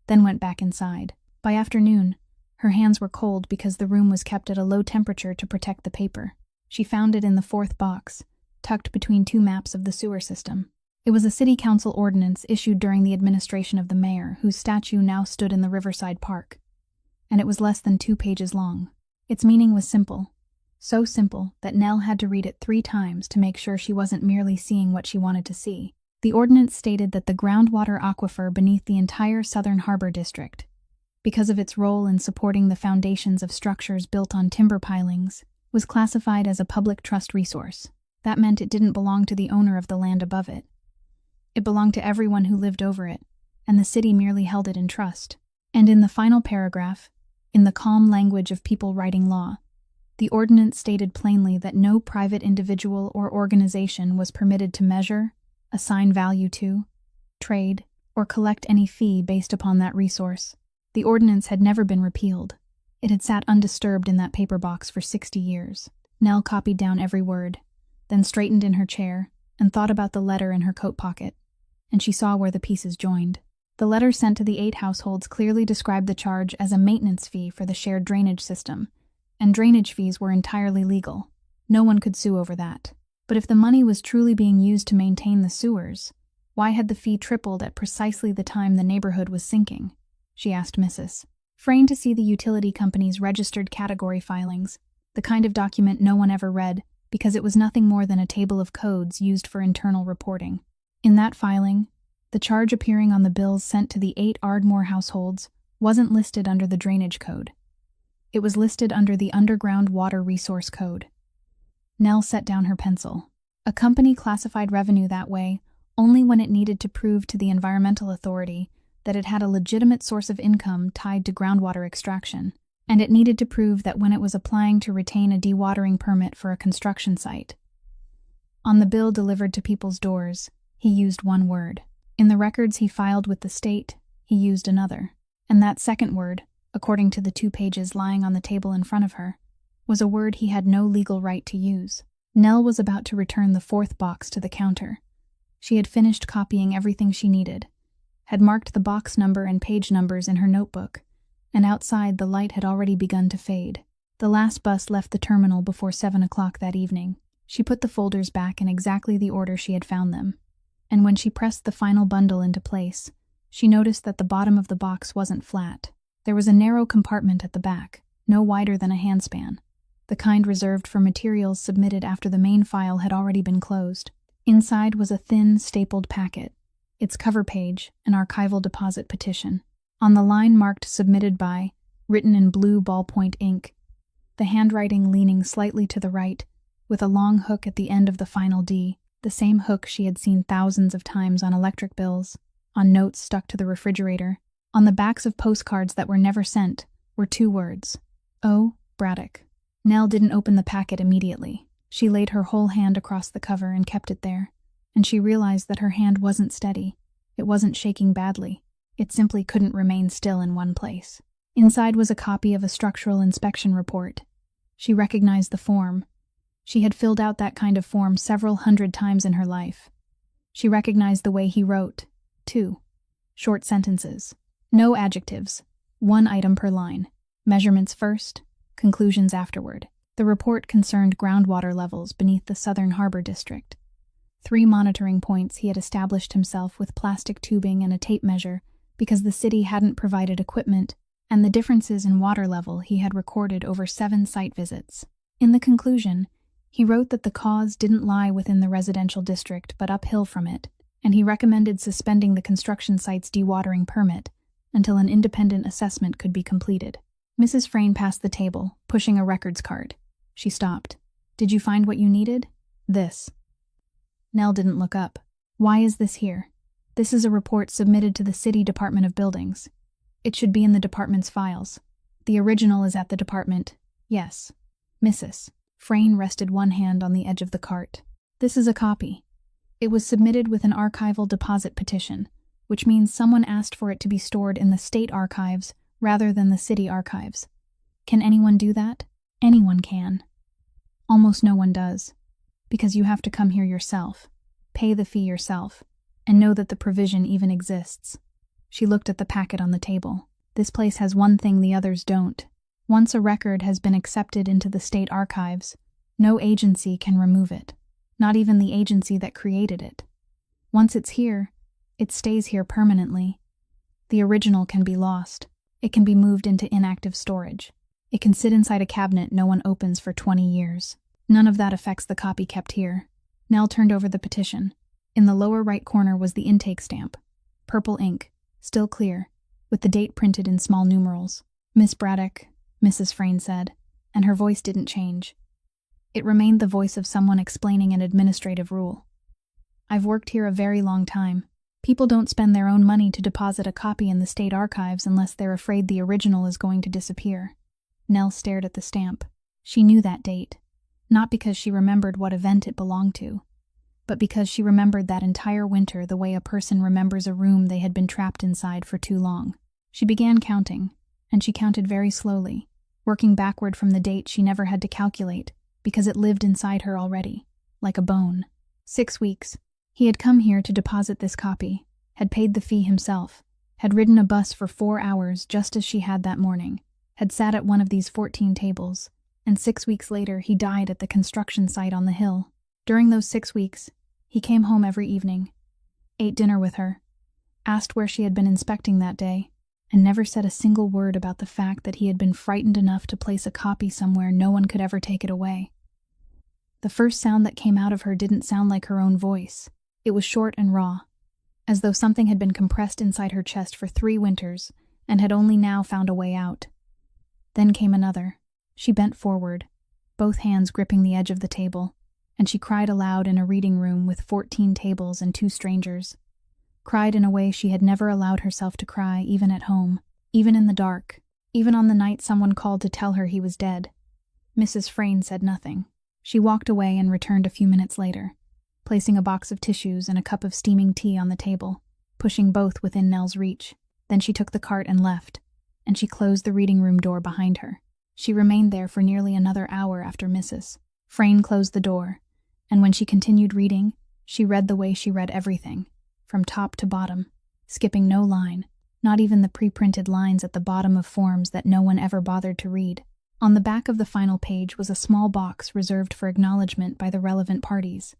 then went back inside. By afternoon, Her hands were cold because the room was kept at a low temperature to protect the paper. She found it in the fourth box, tucked between two maps of the sewer system. It was a city council ordinance issued during the administration of the mayor, whose statue now stood in the Riverside Park. And it was less than 2 pages long. Its meaning was simple. So simple that Nell had to read it 3 times to make sure she wasn't merely seeing what she wanted to see. The ordinance stated that the groundwater aquifer beneath the entire Southern Harbor District, because of its role in supporting the foundations of structures built on timber pilings, was classified as a public trust resource. That meant it didn't belong to the owner of the land above it. It belonged to everyone who lived over it, and the city merely held it in trust. And in the final paragraph, in the calm language of people writing law, the ordinance stated plainly that no private individual or organization was permitted to measure, assign value to, trade, or collect any fee based upon that resource. The ordinance had never been repealed. It had sat undisturbed in that paper box for 60 years. Nell copied down every word, then straightened in her chair and thought about the letter in her coat pocket, and she saw where the pieces joined. The letter sent to the 8 households clearly described the charge as a maintenance fee for the shared drainage system, and drainage fees were entirely legal. No one could sue over that. But if the money was truly being used to maintain the sewers, why had the fee tripled at precisely the time the neighborhood was sinking? She asked Mrs. Frayne to see the utility company's registered category filings, the kind of document no one ever read because it was nothing more than a table of codes used for internal reporting. In that filing, the charge appearing on the bills sent to the 8 Ardmore households wasn't listed under the drainage code. It was listed under the Underground Water Resource Code. Nell set down her pencil. A company classified revenue that way only when it needed to prove to the environmental authority that it had a legitimate source of income tied to groundwater extraction, and it needed to prove that when it was applying to retain a dewatering permit for a construction site. On the bill delivered to people's doors, he used one word. In the records he filed with the state, he used another. And that second word, according to the 2 pages lying on the table in front of her, was a word he had no legal right to use. Nell was about to return the 4th box to the counter. She had finished copying everything she needed, had marked the box number and page numbers in her notebook, and outside the light had already begun to fade. The last bus left the terminal before 7 o'clock that evening. She put the folders back in exactly the order she had found them, and when she pressed the final bundle into place, she noticed that the bottom of the box wasn't flat. There was a narrow compartment at the back, no wider than a handspan, the kind reserved for materials submitted after the main file had already been closed. Inside was a thin, stapled packet, its cover page, an archival deposit petition. On the line marked "Submitted by," written in blue ballpoint ink, the handwriting leaning slightly to the right, with a long hook at the end of the final D, the same hook she had seen thousands of times on electric bills, on notes stuck to the refrigerator. On the backs of postcards that were never sent were 2 words: O. Braddock. Nell didn't open the packet immediately. She laid her whole hand across the cover and kept it there, and she realized that her hand wasn't steady. It wasn't shaking badly. It simply couldn't remain still in one place. Inside was a copy of a structural inspection report. She recognized the form. She had filled out that kind of form several hundred times in her life. She recognized the way he wrote, too. Short sentences. No adjectives. 1 item per line. Measurements first, conclusions afterward. The report concerned groundwater levels beneath the Southern Harbor District. 3 monitoring points he had established himself with plastic tubing and a tape measure because the city hadn't provided equipment, and the differences in water level he had recorded over 7 site visits. In the conclusion, he wrote that the cause didn't lie within the residential district but uphill from it, and he recommended suspending the construction site's dewatering permit until an independent assessment could be completed. Mrs. Frayne passed the table, pushing a records card. She stopped. "Did you find what you needed?" "This." Nell didn't look up. "Why is this here?" "This is a report submitted to the City Department of Buildings. It should be in the department's files. The original is at the department." "Yes." "Mrs." Frayne rested one hand on the edge of the cart. "This is a copy. It was submitted with an archival deposit petition, which means someone asked for it to be stored in the state archives rather than the city archives. Can anyone do that? Anyone can. Almost no one does, because you have to come here yourself, pay the fee yourself, and know that the provision even exists." She looked at the packet on the table. "This place has one thing the others don't. Once a record has been accepted into the state archives, no agency can remove it, not even the agency that created it. Once it's here, it stays here permanently. The original can be lost. It can be moved into inactive storage. It can sit inside a cabinet no one opens for 20 years. None of that affects the copy kept here. Nell turned over the petition. In the lower right corner was the intake stamp. Purple ink, still clear, with the date printed in small numerals. Miss Braddock, Mrs. Frayne said, and her voice didn't change. It remained the voice of someone explaining an administrative rule. I've worked here a very long time. People don't spend their own money to deposit a copy in the state archives unless they're afraid the original is going to disappear. Nell stared at the stamp. She knew that date, not because she remembered what event it belonged to, but because she remembered that entire winter the way a person remembers a room they had been trapped inside for too long. She began counting, and she counted very slowly, working backward from the date she never had to calculate, because it lived inside her already, like a bone. 6 weeks. He had come here to deposit this copy, had paid the fee himself, had ridden a bus for 4 hours just as she had that morning, had sat at one of these 14 tables, and 6 weeks later he died at the construction site on the hill. During those 6 weeks, he came home every evening, ate dinner with her, asked where she had been inspecting that day, and never said a single word about the fact that he had been frightened enough to place a copy somewhere no one could ever take it away. The first sound that came out of her didn't sound like her own voice. It was short and raw, as though something had been compressed inside her chest for 3 winters and had only now found a way out. Then came another. She bent forward, both hands gripping the edge of the table, and she cried aloud in a reading room with 14 tables and 2 strangers. Cried in a way she had never allowed herself to cry, even at home, even in the dark, even on the night someone called to tell her he was dead. Mrs. Frayne said nothing. She walked away and returned a few minutes later, placing a box of tissues and a cup of steaming tea on the table, pushing both within Nell's reach. Then she took the cart and left, and she closed the reading room door behind her. She remained there for nearly another hour after Mrs. Frayne closed the door, and when she continued reading, she read the way she read everything, from top to bottom, skipping no line, not even the pre-printed lines at the bottom of forms that no one ever bothered to read. On the back of the final page was a small box reserved for acknowledgement by the relevant parties,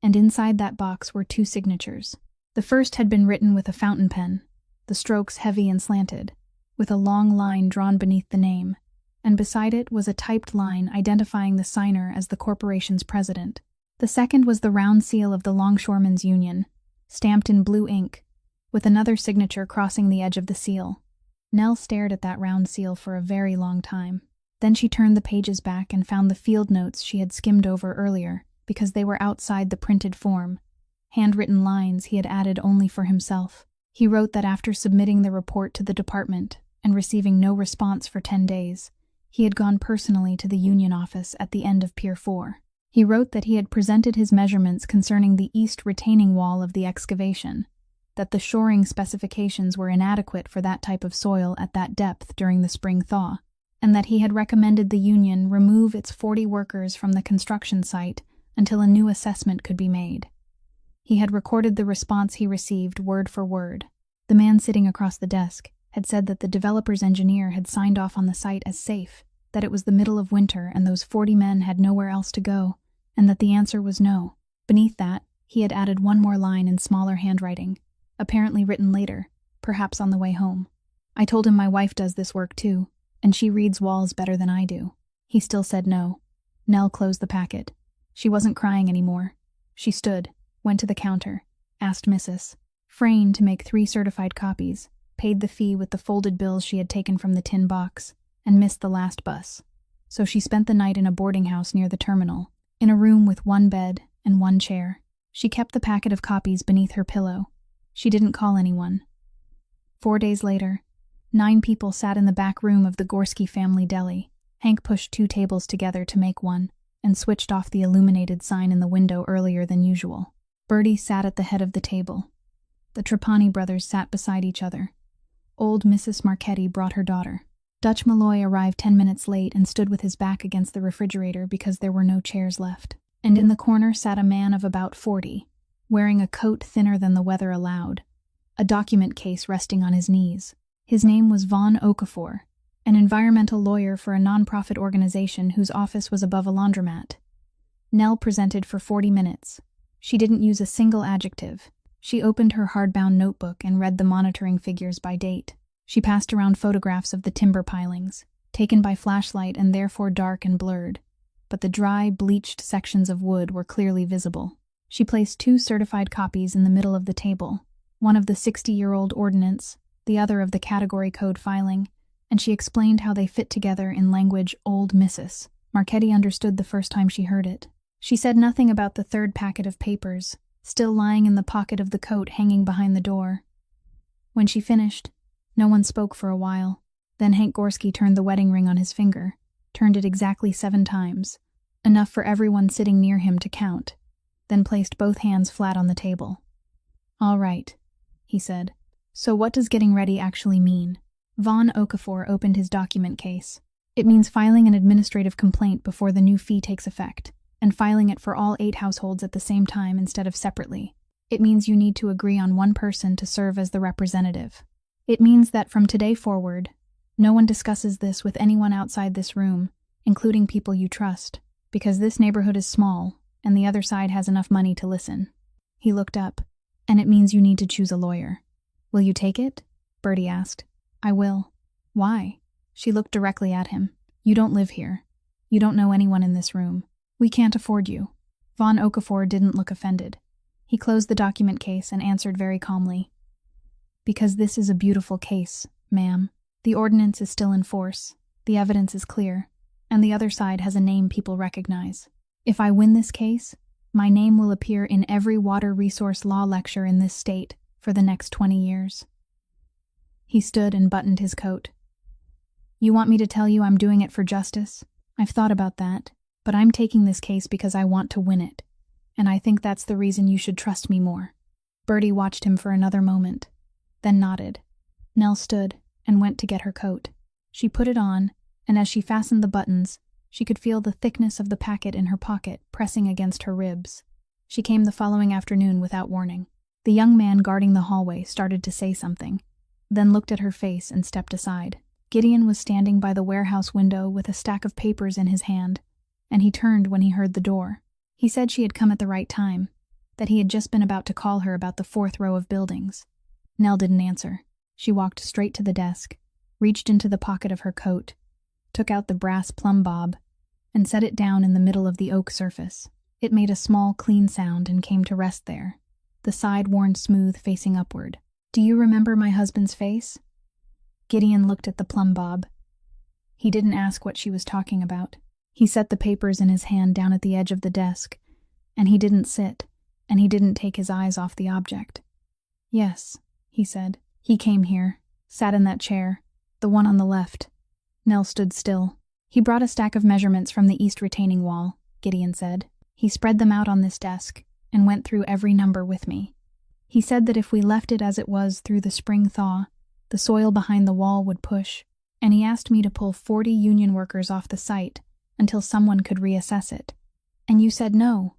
and inside that box were 2 signatures. The first had been written with a fountain pen, the strokes heavy and slanted, with a long line drawn beneath the name, and beside it was a typed line identifying the signer as the corporation's president. The second was the round seal of the Longshoremen's Union, stamped in blue ink, with another signature crossing the edge of the seal. Nell stared at that round seal for a very long time. Then she turned the pages back and found the field notes she had skimmed over earlier, because they were outside the printed form, handwritten lines he had added only for himself. He wrote that after submitting the report to the department and receiving no response for 10 days, he had gone personally to the union office at the end of Pier 4. He wrote that he had presented his measurements concerning the east retaining wall of the excavation, that the shoring specifications were inadequate for that type of soil at that depth during the spring thaw, and that he had recommended the union remove its 40 workers from the construction site until a new assessment could be made. He had recorded the response he received word for word. The man sitting across the desk had said that the developer's engineer had signed off on the site as safe, that it was the middle of winter and those 40 men had nowhere else to go, and that the answer was no. Beneath that, he had added one more line in smaller handwriting, apparently written later, perhaps on the way home. I told him my wife does this work too, and she reads walls better than I do. He still said no. Nell closed the packet. She wasn't crying anymore. She stood, went to the counter, asked Mrs. Frayne to make 3 certified copies, paid the fee with the folded bills she had taken from the tin box, and missed the last bus. So she spent the night in a boarding house near the terminal, in a room with 1 bed and 1 chair. She kept the packet of copies beneath her pillow. She didn't call anyone. 4 days later, 9 people sat in the back room of the Gorski family deli. Hank pushed 2 tables together to make one, and switched off the illuminated sign in the window earlier than usual. Bertie sat at the head of the table. The Trapani brothers sat beside each other. Old Mrs. Marchetti brought her daughter. Dutch Malloy arrived 10 minutes late and stood with his back against the refrigerator because there were no chairs left. And in the corner sat a man of about 40, wearing a coat thinner than the weather allowed, a document case resting on his knees. His name was Von Okafor, An environmental lawyer for a nonprofit organization whose office was above a laundromat. Nell presented for 40 minutes. She didn't use a single adjective. She opened her hardbound notebook and read the monitoring figures by date. She passed around photographs of the timber pilings, taken by flashlight and therefore dark and blurred, but the dry, bleached sections of wood were clearly visible. She placed 2 certified copies in the middle of the table, one of the 60-year-old ordinance, the other of the category code filing, and she explained how they fit together in language old Mrs. Marchetti understood the first time she heard it. She said nothing about the 3rd packet of papers, still lying in the pocket of the coat hanging behind the door. When she finished, no one spoke for a while. Then Hank Gorski turned the wedding ring on his finger, turned it exactly 7 times, enough for everyone sitting near him to count, then placed both hands flat on the table. "All right," he said. "So what does getting ready actually mean?" Von Okafor opened his document case. "It means filing an administrative complaint before the new fee takes effect, and filing it for all 8 households at the same time instead of separately. It means you need to agree on one person to serve as the representative. It means that from today forward, no one discusses this with anyone outside this room, including people you trust, because this neighborhood is small, and the other side has enough money to listen." He looked up. "And it means you need to choose a lawyer. Will you take it?" Bertie asked. "I will." "Why?" She looked directly at him. "You don't live here. You don't know anyone in this room. We can't afford you." Von Okafor didn't look offended. He closed the document case and answered very calmly. "Because this is a beautiful case, ma'am. The ordinance is still in force, the evidence is clear, and the other side has a name people recognize. If I win this case, my name will appear in every water resource law lecture in this state for the next 20 years. He stood and buttoned his coat. "You want me to tell you I'm doing it for justice? I've thought about that, but I'm taking this case because I want to win it, and I think that's the reason you should trust me more." Bertie watched him for another moment, then nodded. Nell stood and went to get her coat. She put it on, and as she fastened the buttons, she could feel the thickness of the packet in her pocket pressing against her ribs. She came the following afternoon without warning. The young man guarding the hallway started to say something, then looked at her face and stepped aside. Gideon was standing by the warehouse window with a stack of papers in his hand, and he turned when he heard the door. He said she had come at the right time, that he had just been about to call her about the 4th row of buildings. Nell didn't answer. She walked straight to the desk, reached into the pocket of her coat, took out the brass plumb bob, and set it down in the middle of the oak surface. It made a small, clean sound and came to rest there, the side worn smooth facing upward. "Do you remember my husband's face?" Gideon looked at the plumb bob. He didn't ask what she was talking about. He set the papers in his hand down at the edge of the desk, and he didn't sit, and he didn't take his eyes off the object. "Yes," he said. "He came here, sat in that chair, the one on the left." Nell stood still. "He brought a stack of measurements from the east retaining wall," Gideon said. "He spread them out on this desk, and went through every number with me. He said that if we left it as it was through the spring thaw, the soil behind the wall would push, and he asked me to pull 40 union workers off the site until someone could reassess it. And you said no."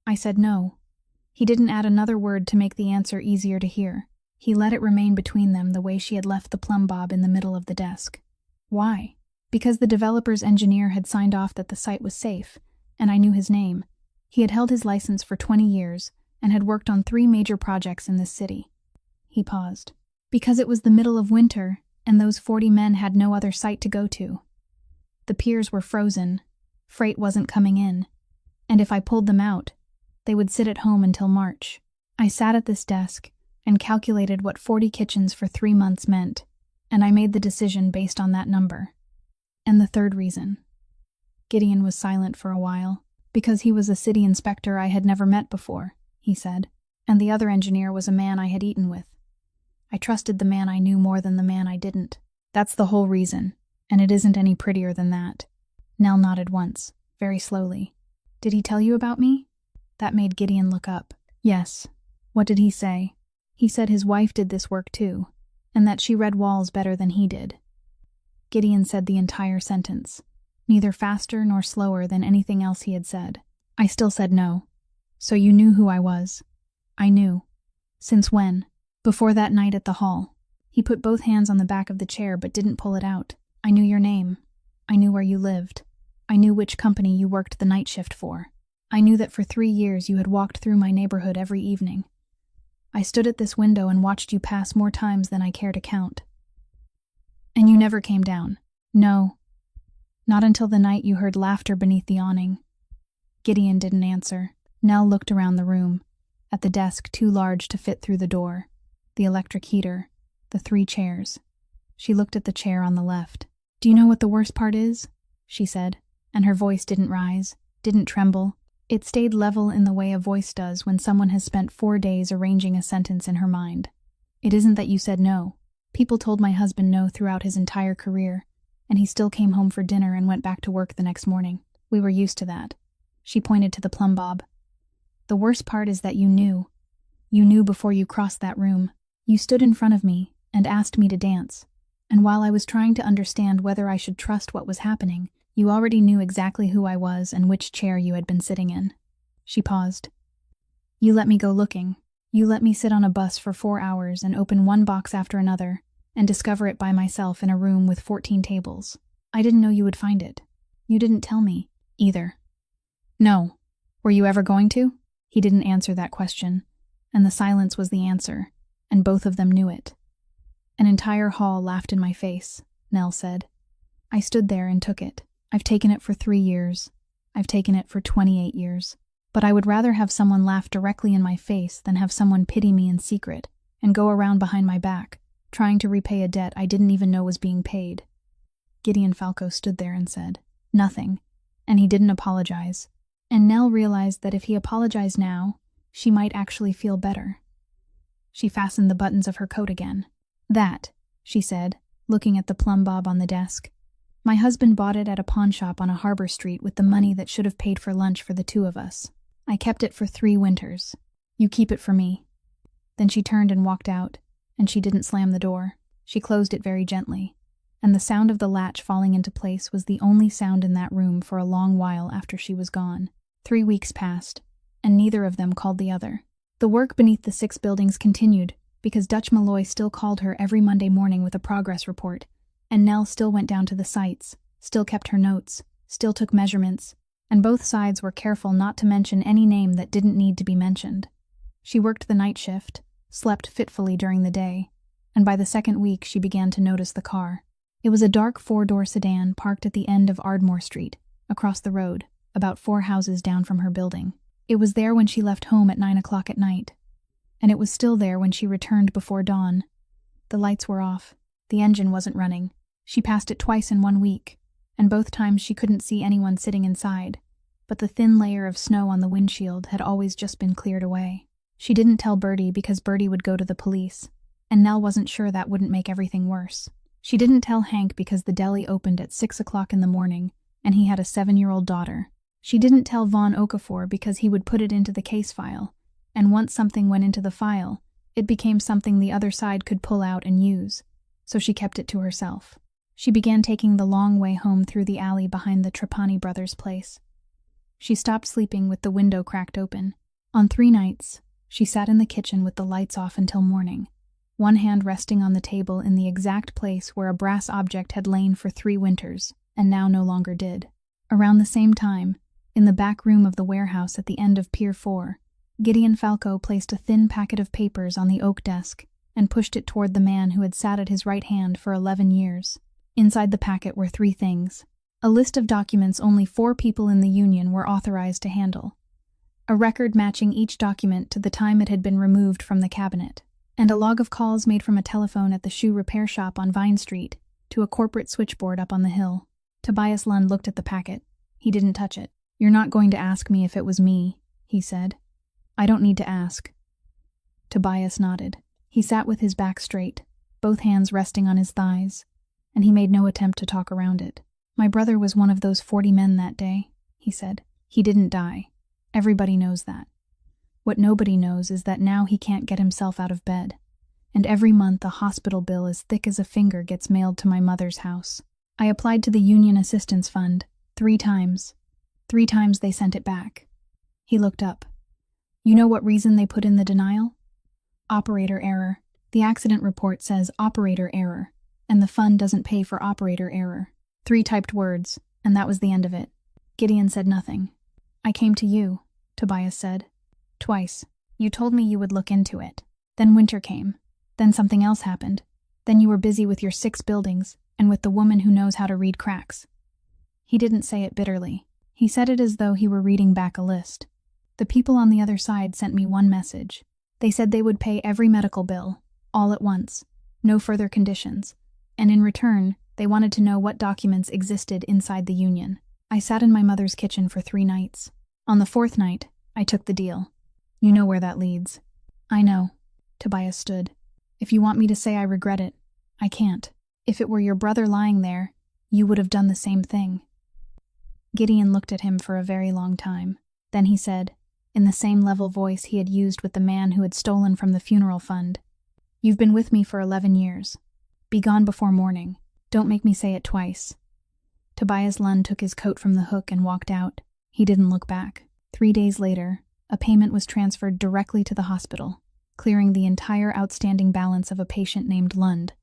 I said no. He didn't add another word to make the answer easier to hear. He let it remain between them the way she had left the plumb bob in the middle of the desk. "Why?" "Because the developer's engineer had signed off that the site was safe, and I knew his name. He had held his license for 20 years and had worked on 3 major projects in this city." He paused. "Because it was the middle of winter, and those 40 men had no other site to go to. The piers were frozen, freight wasn't coming in, and if I pulled them out, they would sit at home until March. I sat at this desk and calculated what 40 kitchens for 3 months meant, and I made the decision based on that number. And the third reason." Gideon was silent for a while. "Because he was a city inspector I had never met before," he said, "and the other engineer was a man I had eaten with. I trusted the man I knew more than the man I didn't. That's the whole reason, and it isn't any prettier than that." Nell nodded once, very slowly. "Did he tell you about me?" That made Gideon look up. "Yes." "What did he say?" "He said his wife did this work too, and that she read walls better than he did." Gideon said the entire sentence, neither faster nor slower than anything else he had said. I still said no. "So you knew who I was?" "I knew." "Since when?" "Before that night at the hall." He put both hands on the back of the chair but didn't pull it out. I knew your name. I knew where you lived. I knew which company you worked the night shift for. I knew that for 3 years you had walked through my neighborhood every evening. I stood at this window and watched you pass more times than I care to count. And you never came down. No. Not until the night you heard laughter beneath the awning. Gideon didn't answer. Nell looked around the room, at the desk too large to fit through the door, the electric heater, the 3 chairs. She looked at the chair on the left. "Do you know what the worst part is?" she said, and her voice didn't rise, didn't tremble. It stayed level in the way a voice does when someone has spent 4 days arranging a sentence in her mind. "It isn't that you said no. People told my husband no throughout his entire career, and he still came home for dinner and went back to work the next morning. We were used to that." She pointed to the plumb bob. "The worst part is that you knew. You knew before you crossed that room. You stood in front of me and asked me to dance. And while I was trying to understand whether I should trust what was happening, you already knew exactly who I was and which chair you had been sitting in." She paused. "You let me go looking. You let me sit on a bus for 4 hours and open one box after another and discover it by myself in a room with 14 tables. I didn't know you would find it. You didn't tell me, either." "No. Were you ever going to?" He didn't answer that question, and the silence was the answer, and both of them knew it. "An entire hall laughed in my face," Nell said. "I stood there and took it. I've taken it for 3 years. I've taken it for 28 years. But I would rather have someone laugh directly in my face than have someone pity me in secret and go around behind my back, trying to repay a debt I didn't even know was being paid." Gideon Falco stood there and said, "Nothing," and he didn't apologize. And Nell realized that if he apologized now, she might actually feel better. She fastened the buttons of her coat again. "That," she said, looking at the plumb bob on the desk. "My husband bought it at a pawn shop on a harbor street with the money that should have paid for lunch for the 2 of us. I kept it for 3 winters. You keep it for me." Then she turned and walked out, and she didn't slam the door. She closed it very gently, and the sound of the latch falling into place was the only sound in that room for a long while after she was gone. 3 weeks passed, and neither of them called the other. The work beneath the 6 buildings continued, because Dutch Malloy still called her every Monday morning with a progress report, and Nell still went down to the sites, still kept her notes, still took measurements, and both sides were careful not to mention any name that didn't need to be mentioned. She worked the night shift, slept fitfully during the day, and by the 2nd week she began to notice the car. It was a dark 4-door sedan parked at the end of Ardmore Street, across the road, about 4 houses down from her building. It was there when she left home at 9 o'clock at night, and it was still there when she returned before dawn. The lights were off. The engine wasn't running. She passed it twice in 1 week, and both times she couldn't see anyone sitting inside, but the thin layer of snow on the windshield had always just been cleared away. She didn't tell Bertie because Bertie would go to the police, and Nell wasn't sure that wouldn't make everything worse. She didn't tell Hank because the deli opened at 6 o'clock in the morning, and he had a 7-year-old daughter. She didn't tell Vaughn Okafor because he would put it into the case file, and once something went into the file, it became something the other side could pull out and use, so she kept it to herself. She began taking the long way home through the alley behind the Trapani brothers' place. She stopped sleeping with the window cracked open. On 3 nights, she sat in the kitchen with the lights off until morning, one hand resting on the table in the exact place where a brass object had lain for 3 winters, and now no longer did. Around the same time, in the back room of the warehouse at the end of Pier 4, Gideon Falco placed a thin packet of papers on the oak desk and pushed it toward the man who had sat at his right hand for 11 years. Inside the packet were 3 things: a list of documents only 4 people in the union were authorized to handle, a record matching each document to the time it had been removed from the cabinet, and a log of calls made from a telephone at the shoe repair shop on Vine Street to a corporate switchboard up on the hill. Tobias Lund looked at the packet. He didn't touch it. "You're not going to ask me if it was me," he said. "I don't need to ask." Tobias nodded. He sat with his back straight, both hands resting on his thighs, and he made no attempt to talk around it. "My brother was one of those 40 men that day," he said. "He didn't die. Everybody knows that. What nobody knows is that now he can't get himself out of bed, and every month a hospital bill as thick as a finger gets mailed to my mother's house. I applied to the Union Assistance Fund 3 times. 3 times they sent it back." He looked up. "You know what reason they put in the denial?" "Operator error. The accident report says operator error. and the fund doesn't pay for operator error. 3 typed words, and that was the end of it. Gideon said nothing. I came to you, Tobias said. Twice. You told me you would look into it. Then winter came. Then something else happened. Then you were busy with your 6 buildings, and with the woman who knows how to read cracks. He didn't say it bitterly. He said it as though he were reading back a list. The people on the other side sent me one message. They said they would pay every medical bill, all at once, no further conditions, and in return, they wanted to know what documents existed inside the union. I sat in my mother's kitchen for 3 nights. On the 4th night, I took the deal. You know where that leads. I know. Tobias stood. If you want me to say I regret it, I can't. If it were your brother lying there, you would have done the same thing. Gideon looked at him for a very long time. Then he said, in the same level voice he had used with the man who had stolen from the funeral fund, You've been with me for 11 years. Be gone before morning. Don't make me say it twice. Tobias Lund took his coat from the hook and walked out. He didn't look back. 3 days later, a payment was transferred directly to the hospital, clearing the entire outstanding balance of a patient named Lund,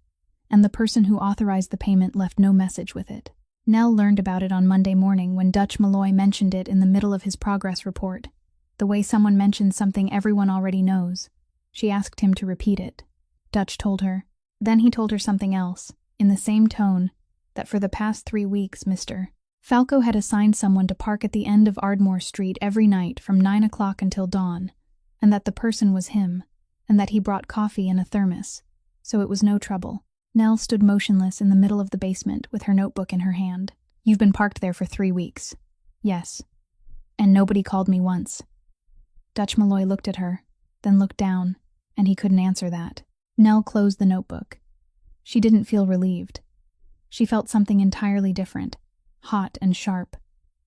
and the person who authorized the payment left no message with it. Nell learned about it on Monday morning when Dutch Malloy mentioned it in the middle of his progress report, the way someone mentions something everyone already knows. She asked him to repeat it. Dutch told her. Then he told her something else, in the same tone, that for the past 3 weeks Mr. Falco had assigned someone to park at the end of Ardmore Street every night from 9 o'clock until dawn, and that the person was him, and that he brought coffee in a thermos, so it was no trouble. Nell stood motionless in the middle of the basement with her notebook in her hand. You've been parked there for 3 weeks. Yes. And nobody called me once. Dutch Malloy looked at her, then looked down, and he couldn't answer that. Nell closed the notebook. She didn't feel relieved. She felt something entirely different, hot and sharp,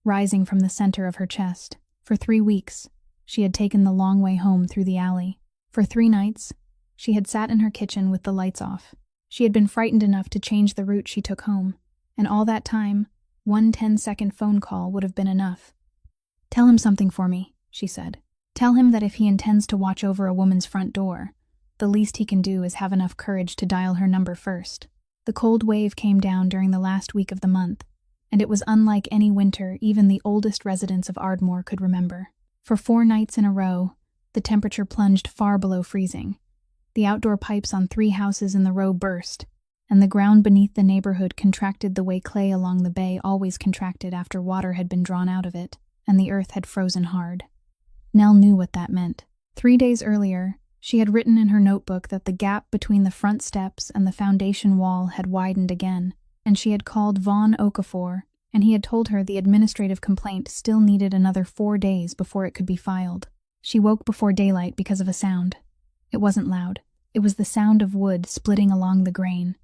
rising from the center of her chest. For 3 weeks, she had taken the long way home through the alley. For 3 nights, she had sat in her kitchen with the lights off. She had been frightened enough to change the route she took home, and all that time, one 10-second phone call would have been enough. Tell him something for me, she said. Tell him that if he intends to watch over a woman's front door, the least he can do is have enough courage to dial her number first. The cold wave came down during the last week of the month, and it was unlike any winter even the oldest residents of Ardmore could remember. For 4 nights in a row, the temperature plunged far below freezing. The outdoor pipes on 3 houses in the row burst, and the ground beneath the neighborhood contracted the way clay along the bay always contracted after water had been drawn out of it, and the earth had frozen hard. Nell knew what that meant. 3 days earlier, she had written in her notebook that the gap between the front steps and the foundation wall had widened again, and she had called Vaughn Okafor, and he had told her the administrative complaint still needed another 4 days before it could be filed. She woke before daylight because of a sound. It wasn't loud. It was the sound of wood splitting along the grain.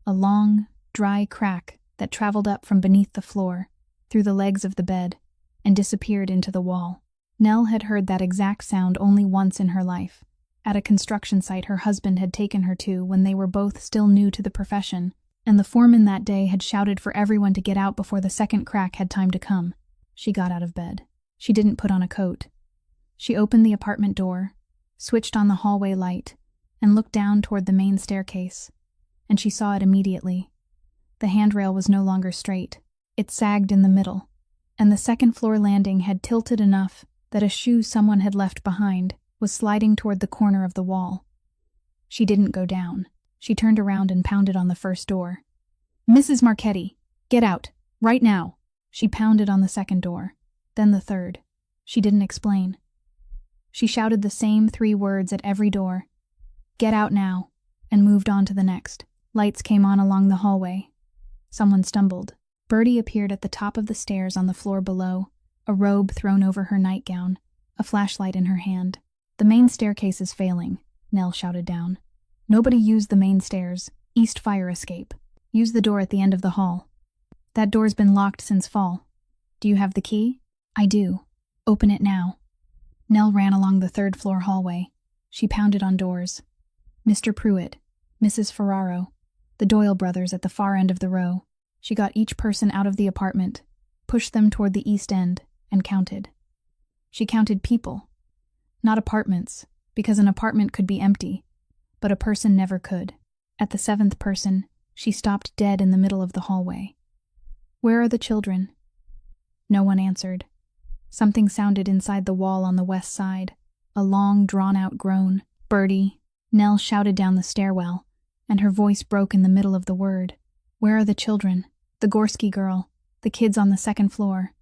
A long, dry crack that traveled up from beneath the floor, through the legs of the bed, and disappeared into the wall. Nell had heard that exact sound only once in her life, at a construction site her husband had taken her to when they were both still new to the profession, and the foreman that day had shouted for everyone to get out before the second crack had time to come. She got out of bed. She didn't put on a coat. She opened the apartment door, switched on the hallway light, and looked down toward the main staircase, and she saw it immediately. The handrail was no longer straight. It sagged in the middle, and the second-floor landing had tilted enough that a shoe someone had left behind was sliding toward the corner of the wall. She didn't go down. She turned around and pounded on the first door. Mrs. Marchetti, get out, right now. She pounded on the second door, then the third. She didn't explain. She shouted the same 3 words at every door. Get out now, and moved on to the next. Lights came on along the hallway. Someone stumbled. Bertie appeared at the top of the stairs on the floor below, a robe thrown over her nightgown, a flashlight in her hand. The main staircase is failing, Nell shouted down. Nobody use the main stairs, east fire escape. Use the door at the end of the hall. That door's been locked since fall. Do you have the key? I do. Open it now. Nell ran along the 3rd-floor hallway. She pounded on doors. Mr. Pruitt, Mrs. Ferraro, the Doyle brothers at the far end of the row. She got each person out of the apartment, pushed them toward the east end, and counted. She counted people. Not apartments, because an apartment could be empty, but a person never could. At the 7th person, She stopped dead in the middle of the hallway. "Where are the children?" No one answered. Something sounded inside the wall on the west side, a long, drawn-out groan. "Bertie," Nell shouted down the stairwell, and her voice broke in the middle of the word. "Where are the children? The Gorski girl, the kids on the second floor."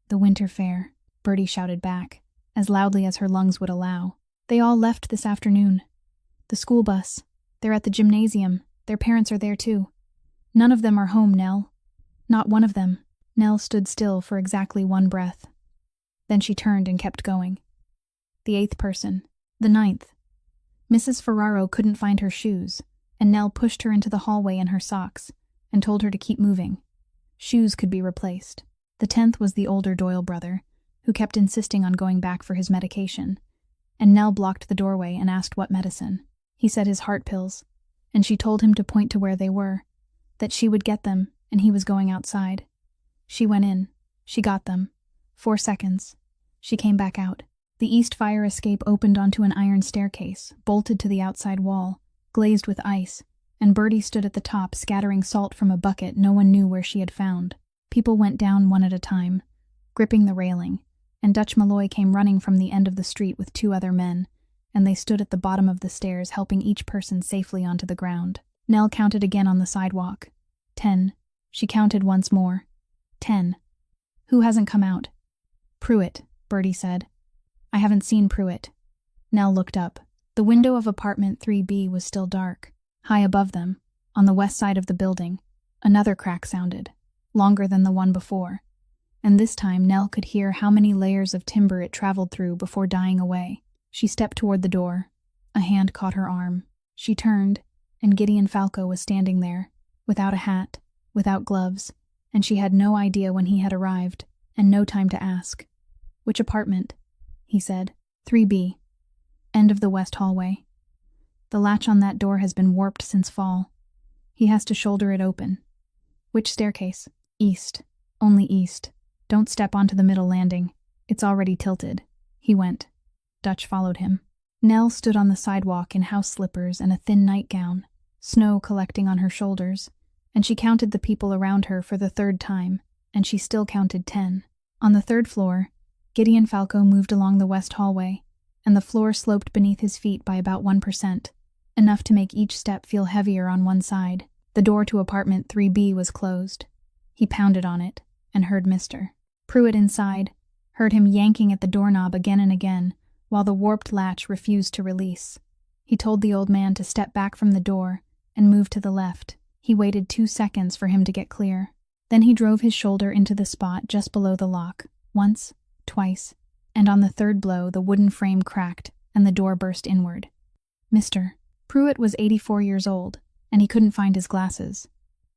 "The winter fair," Bertie shouted back, as loudly as her lungs would allow. "They all left this afternoon. The school bus. They're at the gymnasium. Their parents are there too. None of them are home, Nell. Not one of them." Nell stood still for exactly one breath. Then she turned and kept going. The 8th person. The 9th. Mrs. Ferraro couldn't find her shoes, and Nell pushed her into the hallway in her socks and told her to keep moving. Shoes could be replaced. The 10th was the older Doyle brother, who kept insisting on going back for his medication, and Nell blocked the doorway and asked what medicine. He said his heart pills, and she told him to point to where they were, that she would get them, and he was going outside. She went in. She got them. 4 seconds. She came back out. The east fire escape opened onto an iron staircase, bolted to the outside wall, glazed with ice, and Bertie stood at the top scattering salt from a bucket no one knew where she had found. People went down one at a time, gripping the railing, and Dutch Malloy came running from the end of the street with 2 other men, and they stood at the bottom of the stairs helping each person safely onto the ground. Nell counted again on the sidewalk. 10. She counted once more. 10. "Who hasn't come out?" "Pruitt," Bertie said. "I haven't seen Pruitt." Nell looked up. The window of apartment 3B was still dark. High above them, on the west side of the building, another crack sounded, longer than the one before, and this time Nell could hear how many layers of timber it traveled through before dying away. She stepped toward the door. A hand caught her arm. She turned, and Gideon Falco was standing there, without a hat, without gloves, and she had no idea when he had arrived, and no time to ask. "Which apartment?" he said. 3B. End of the west hallway. The latch on that door has been warped since fall. He has to shoulder it open. "Which staircase?" "East. Only east. Don't step onto the middle landing. It's already tilted." He went. Dutch followed him. Nell stood on the sidewalk in house slippers and a thin nightgown, snow collecting on her shoulders, and she counted the people around her for the 3rd time, and she still counted 10. On the 3rd floor, Gideon Falco moved along the west hallway, and the floor sloped beneath his feet by about 1%, enough to make each step feel heavier on one side. The door to apartment 3B was closed. He pounded on it, and heard Mr. Pruitt inside, heard him yanking at the doorknob again and again, while the warped latch refused to release. He told the old man to step back from the door and move to the left. He waited 2 seconds for him to get clear. Then he drove his shoulder into the spot just below the lock, once, twice, and on the 3rd blow the wooden frame cracked and the door burst inward. Mr. Pruitt was 84 years old, and he couldn't find his glasses.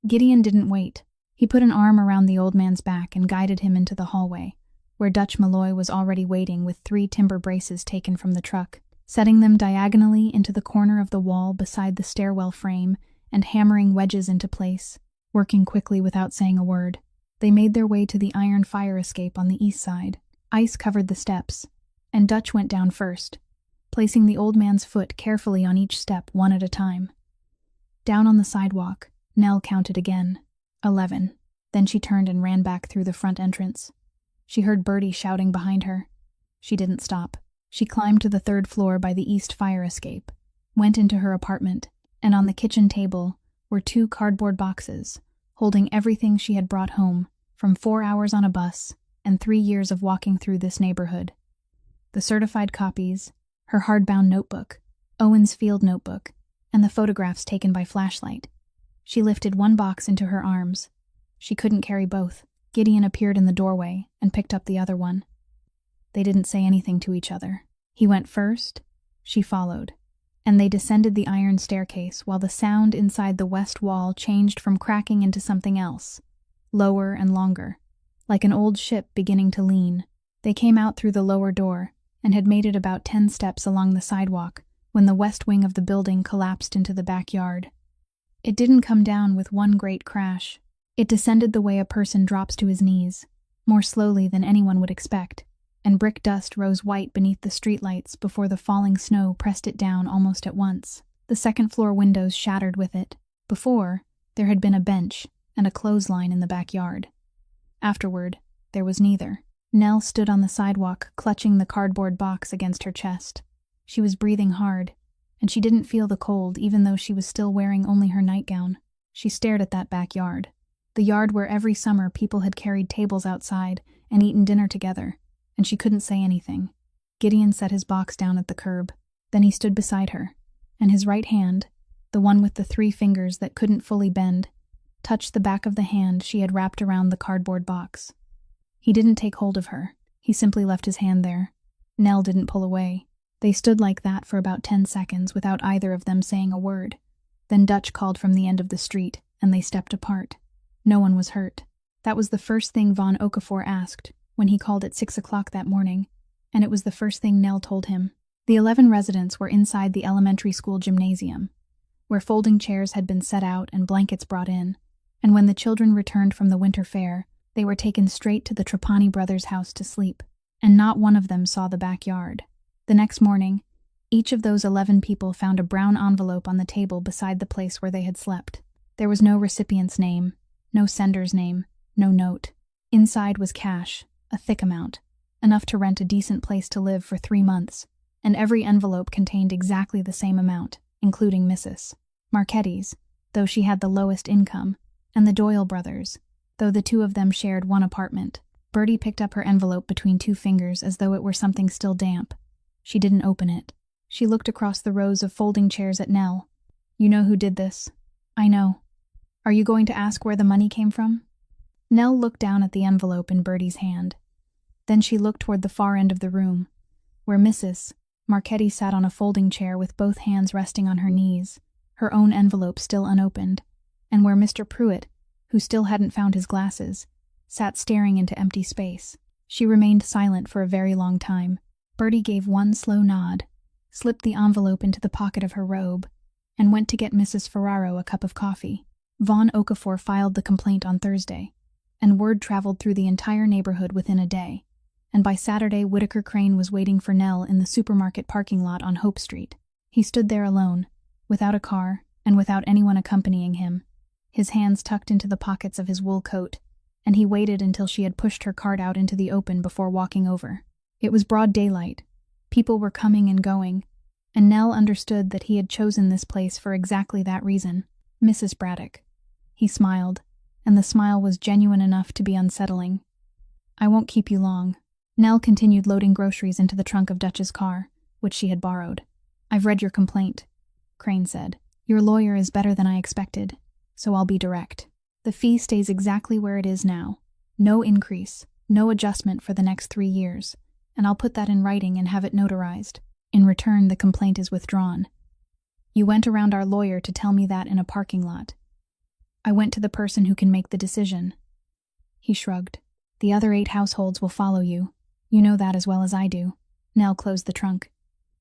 Gideon didn't wait. He put an arm around the old man's back and guided him into the hallway, where Dutch Malloy was already waiting with 3 timber braces taken from the truck, setting them diagonally into the corner of the wall beside the stairwell frame and hammering wedges into place, working quickly without saying a word. They made their way to the iron fire escape on the east side. Ice covered the steps, and Dutch went down first, placing the old man's foot carefully on each step one at a time. Down on the sidewalk, Nell counted again. 11. Then she turned and ran back through the front entrance. She heard Bertie shouting behind her. She didn't stop. She climbed to the 3rd floor by the east fire escape, went into her apartment, and on the kitchen table were 2 cardboard boxes, holding everything she had brought home from 4 hours on a bus and 3 years of walking through this neighborhood. The certified copies, her hardbound notebook, Owen's field notebook, and the photographs taken by flashlight. She lifted one box into her arms. She couldn't carry both. Gideon appeared in the doorway and picked up the other one. They didn't say anything to each other. He went first, she followed, and they descended the iron staircase while the sound inside the west wall changed from cracking into something else, lower and longer, like an old ship beginning to lean. They came out through the lower door and had made it about 10 steps along the sidewalk when the west wing of the building collapsed into the backyard. It didn't come down with one great crash. It descended the way a person drops to his knees, more slowly than anyone would expect, and brick dust rose white beneath the streetlights before the falling snow pressed it down almost at once. The second-floor windows shattered with it. Before, There had been a bench and a clothesline in the backyard. Afterward, there was neither. Nell stood on the sidewalk, clutching the cardboard box against her chest. She was breathing hard, and she didn't feel the cold even though she was still wearing only her nightgown. She stared at that backyard, the yard where every summer people had carried tables outside and eaten dinner together, and she couldn't say anything. Gideon set his box down at the curb. Then he stood beside her, and his right hand, the one with the 3 fingers that couldn't fully bend, touched the back of the hand she had wrapped around the cardboard box. He didn't take hold of her. He simply left his hand there. Nell didn't pull away. They stood like that for about 10 seconds without either of them saying a word. Then Dutch called from the end of the street, and they stepped apart. No one was hurt. That was the first thing Von Okafor asked when he called at 6 o'clock that morning, and it was the first thing Nell told him. The 11 residents were inside the elementary school gymnasium, where folding chairs had been set out and blankets brought in, and when the children returned from the winter fair, they were taken straight to the Trapani brothers' house to sleep, and not one of them saw the backyard. The next morning, each of those 11 people found a brown envelope on the table beside the place where they had slept. There was no recipient's name, no sender's name, no note. Inside was cash, a thick amount, enough to rent a decent place to live for 3 months, and every envelope contained exactly the same amount, including Mrs. Marchetti's, though she had the lowest income, and the Doyle brothers, though the 2 of them shared one apartment. Bertie picked up her envelope between 2 fingers as though it were something still damp. She didn't open it. She looked across the rows of folding chairs at Nell. "You know who did this?" "I know. Are you going to ask where the money came from?" Nell looked down at the envelope in Bertie's hand. Then she looked toward the far end of the room, where Mrs. Marchetti sat on a folding chair with both hands resting on her knees, her own envelope still unopened, and where Mr. Pruitt, who still hadn't found his glasses, sat staring into empty space. She remained silent for a very long time. Bertie gave one slow nod, slipped the envelope into the pocket of her robe, and went to get Mrs. Ferraro a cup of coffee. Von Okafor filed the complaint on Thursday, and word traveled through the entire neighborhood within a day, and by Saturday Whitaker Crane was waiting for Nell in the supermarket parking lot on Hope Street. He stood there alone, without a car, and without anyone accompanying him, his hands tucked into the pockets of his wool coat, and he waited until she had pushed her cart out into the open before walking over. It was broad daylight. People were coming and going, and Nell understood that he had chosen this place for exactly that reason. "Mrs. Braddock." He smiled, and the smile was genuine enough to be unsettling. "I won't keep you long." Nell continued loading groceries into the trunk of Dutch's car, which she had borrowed. "I've read your complaint," Crane said. "Your lawyer is better than I expected, so I'll be direct. The fee stays exactly where it is now. No increase, no adjustment for the next 3 years, and I'll put that in writing and have it notarized. In return, the complaint is withdrawn. You went around our lawyer to tell me that in a parking lot. I went to the person who can make the decision." He shrugged. "The other 8 households will follow you. You know that as well as I do." Nell closed the trunk.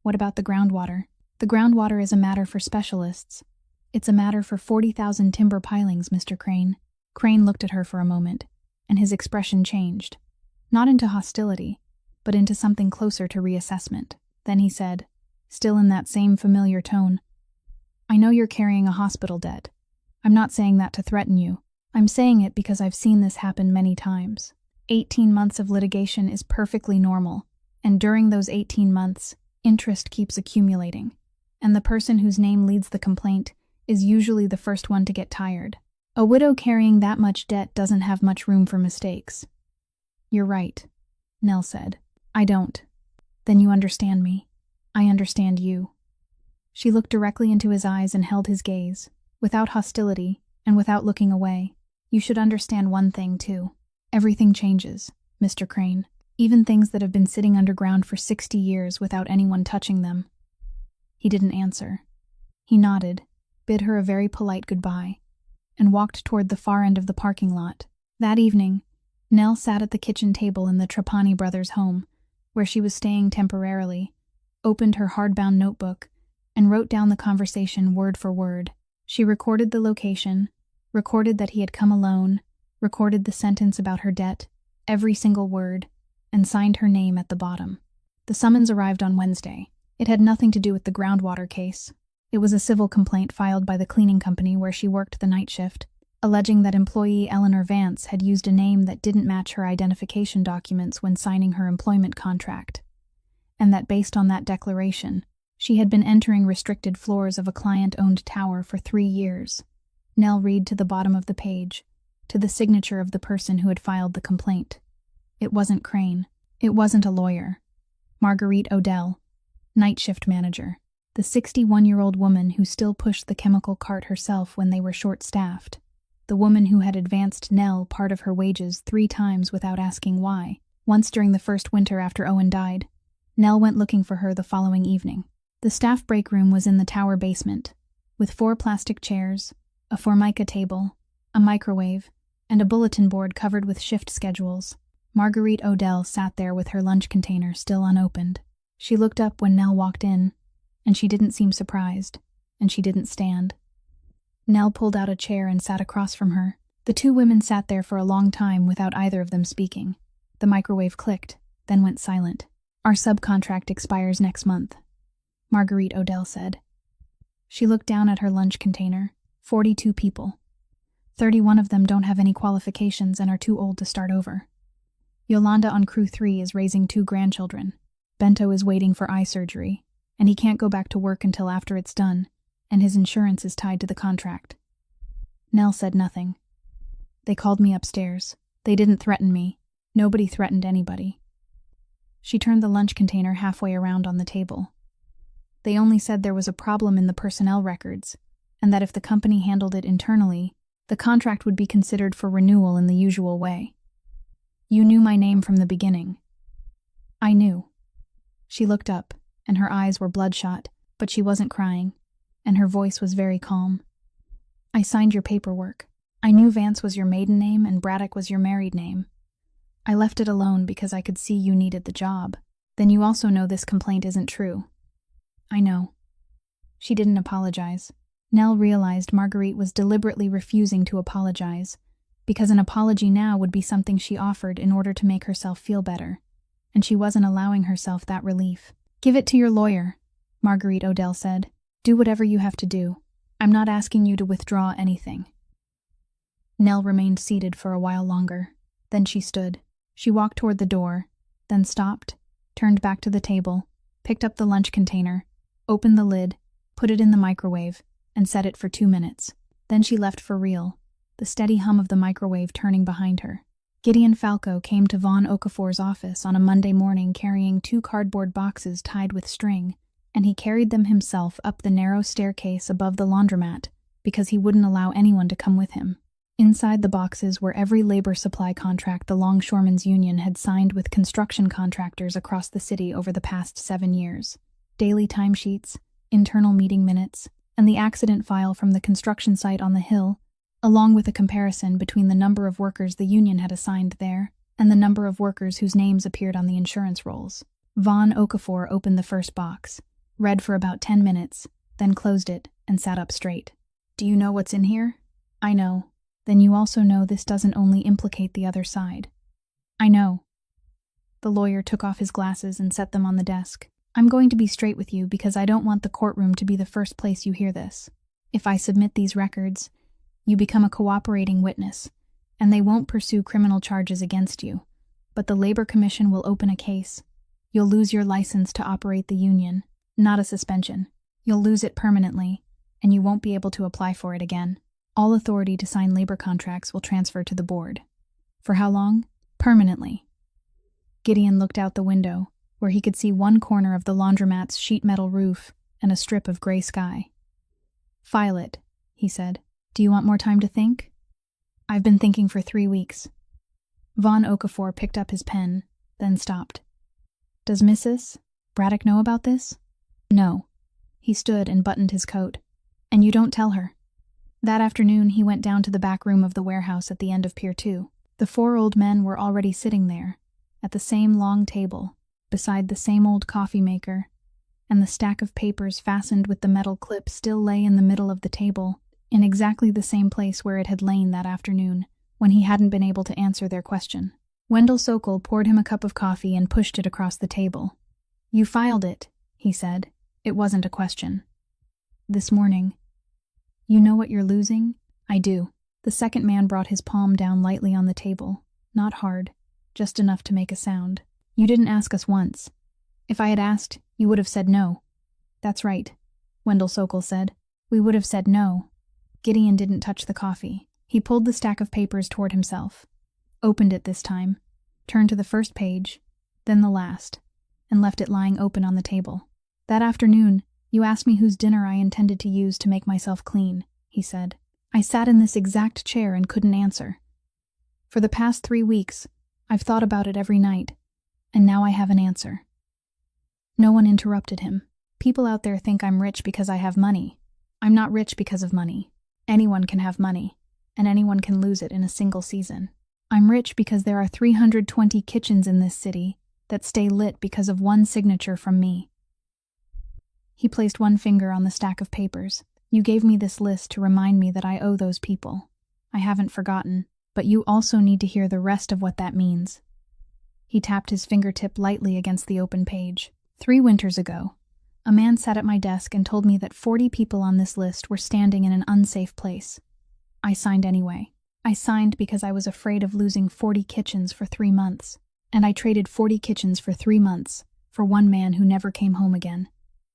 "What about the groundwater?" "The groundwater is a matter for specialists. It's a matter for 40,000 timber pilings, Mr. Crane." Crane looked at her for a moment, and his expression changed. Not into hostility, but into something closer to reassessment. Then he said, still in that same familiar tone, "I know you're carrying a hospital debt. I'm not saying that to threaten you. I'm saying it because I've seen this happen many times. 18 months of litigation is perfectly normal, and during those 18 months, interest keeps accumulating, and the person whose name leads the complaint is usually the first one to get tired. A widow carrying that much debt doesn't have much room for mistakes." "You're right," Nell said. "I don't." "Then you understand me. I understand you." She looked directly into his eyes and held his gaze, without hostility and without looking away. "You should understand one thing, too. Everything changes, Mr. Crane, even things that have been sitting underground for 60 years without anyone touching them." He didn't answer. He nodded, bid her a very polite goodbye, and walked toward the far end of the parking lot. That evening, Nell sat at the kitchen table in the Trapani brothers' home, where she was staying temporarily, opened her hardbound notebook, and wrote down the conversation word for word. She recorded the location, recorded that he had come alone, recorded the sentence about her debt, every single word, and signed her name at the bottom. The summons arrived on Wednesday. It had nothing to do with the groundwater case. It was a civil complaint filed by the cleaning company where she worked the night shift, alleging that employee Eleanor Vance had used a name that didn't match her identification documents when signing her employment contract, and that based on that declaration, she had been entering restricted floors of a client-owned tower for 3 years. Nell read to the bottom of the page, to the signature of the person who had filed the complaint. It wasn't Crane. It wasn't a lawyer. Marguerite Odell, night shift manager, the 61-year-old woman who still pushed the chemical cart herself when they were short-staffed, the woman who had advanced Nell part of her wages 3 times without asking why. Once during the first winter after Owen died, Nell went looking for her the following evening. The staff break room was in the tower basement, with 4 plastic chairs, a Formica table, a microwave, and a bulletin board covered with shift schedules. Marguerite Odell sat there with her lunch container still unopened. She looked up when Nell walked in, and she didn't seem surprised, and she didn't stand. Nell pulled out a chair and sat across from her. The 2 women sat there for a long time without either of them speaking. The microwave clicked, then went silent. "Our subcontract expires next month," Marguerite Odell said. She looked down at her lunch container. 42 people. 31 of them don't have any qualifications and are too old to start over. Yolanda on crew 3 is raising 2 grandchildren. Bento is waiting for eye surgery, and he can't go back to work until after it's done, and his insurance is tied to the contract. Nell said nothing. "They called me upstairs. They didn't threaten me. Nobody threatened anybody." She turned the lunch container halfway around on the table. "They only said there was a problem in the personnel records, and that if the company handled it internally, the contract would be considered for renewal in the usual way. You knew my name from the beginning." "I knew." She looked up, and her eyes were bloodshot, but she wasn't crying, and her voice was very calm. "I signed your paperwork. I knew Vance was your maiden name and Braddock was your married name. I left it alone because I could see you needed the job. Then you also know this complaint isn't true." "I know." She didn't apologize. Nell realized Marguerite was deliberately refusing to apologize, because an apology now would be something she offered in order to make herself feel better, and she wasn't allowing herself that relief. "Give it to your lawyer," Marguerite Odell said. "Do whatever you have to do. I'm not asking you to withdraw anything." Nell remained seated for a while longer. Then she stood. She walked toward the door, then stopped, turned back to the table, picked up the lunch container, opened the lid, put it in the microwave, and set it for 2 minutes. Then she left for real, the steady hum of the microwave turning behind her. Gideon Falco came to Vaughn Okafor's office on a Monday morning carrying 2 cardboard boxes tied with string, and he carried them himself up the narrow staircase above the laundromat because he wouldn't allow anyone to come with him. Inside the boxes were every labor supply contract the Longshoremen's Union had signed with construction contractors across the city over the past 7 years. Daily timesheets, internal meeting minutes, and the accident file from the construction site on the hill, along with a comparison between the number of workers the union had assigned there and the number of workers whose names appeared on the insurance rolls. Vaughn Okafor opened the first box, read for about 10 minutes, then closed it and sat up straight. "Do you know what's in here?" "I know." "Then you also know this doesn't only implicate the other side." "I know." The lawyer took off his glasses and set them on the desk. "I'm going to be straight with you because I don't want the courtroom to be the first place you hear this. If I submit these records, you become a cooperating witness, and they won't pursue criminal charges against you, but the Labor Commission will open a case. You'll lose your license to operate the union, not a suspension. You'll lose it permanently, and you won't be able to apply for it again. All authority to sign labor contracts will transfer to the board. For how long? Permanently." Gideon looked out the window, where he could see one corner of the laundromat's sheet metal roof and a strip of gray sky. "File it," he said. "Do you want more time to think?" "I've been thinking for 3 weeks." Vaughn Okafor picked up his pen, then stopped. "Does Mrs. Braddock know about this?" "No." He stood and buttoned his coat. "And you don't tell her?" That afternoon he went down to the back room of the warehouse at the end of Pier 2. The 4 old men were already sitting there, at the same long table, beside the same old coffee maker, and the stack of papers fastened with the metal clip still lay in the middle of the table, in exactly the same place where it had lain that afternoon, when he hadn't been able to answer their question. Wendell Sokol poured him a cup of coffee and pushed it across the table. "You filed it," he said. "It wasn't a question." This morning. You know what you're losing? I do. The second man brought his palm down lightly on the table. Not hard, just enough to make a sound. You didn't ask us once. If I had asked, you would have said no. That's right, Wendell Sokol said. We would have said no. Gideon didn't touch the coffee. He pulled the stack of papers toward himself, opened it this time, turned to the first page, then the last, and left it lying open on the table. That afternoon, you asked me whose dinner I intended to use to make myself clean, he said. I sat in this exact chair and couldn't answer. For the past 3 weeks, I've thought about it every night, and now I have an answer. No one interrupted him. People out there think I'm rich because I have money. I'm not rich because of money. Anyone can have money, and anyone can lose it in a single season. I'm rich because there are 320 kitchens in this city that stay lit because of one signature from me. He placed one finger on the stack of papers. You gave me this list to remind me that I owe those people. I haven't forgotten, but you also need to hear the rest of what that means. He tapped his fingertip lightly against the open page. 3 winters ago, a man sat at my desk and told me that 40 people on this list were standing in an unsafe place. I signed anyway. I signed because I was afraid of losing 40 kitchens for 3 months, and I traded 40 kitchens for 3 months for one man who never came home again,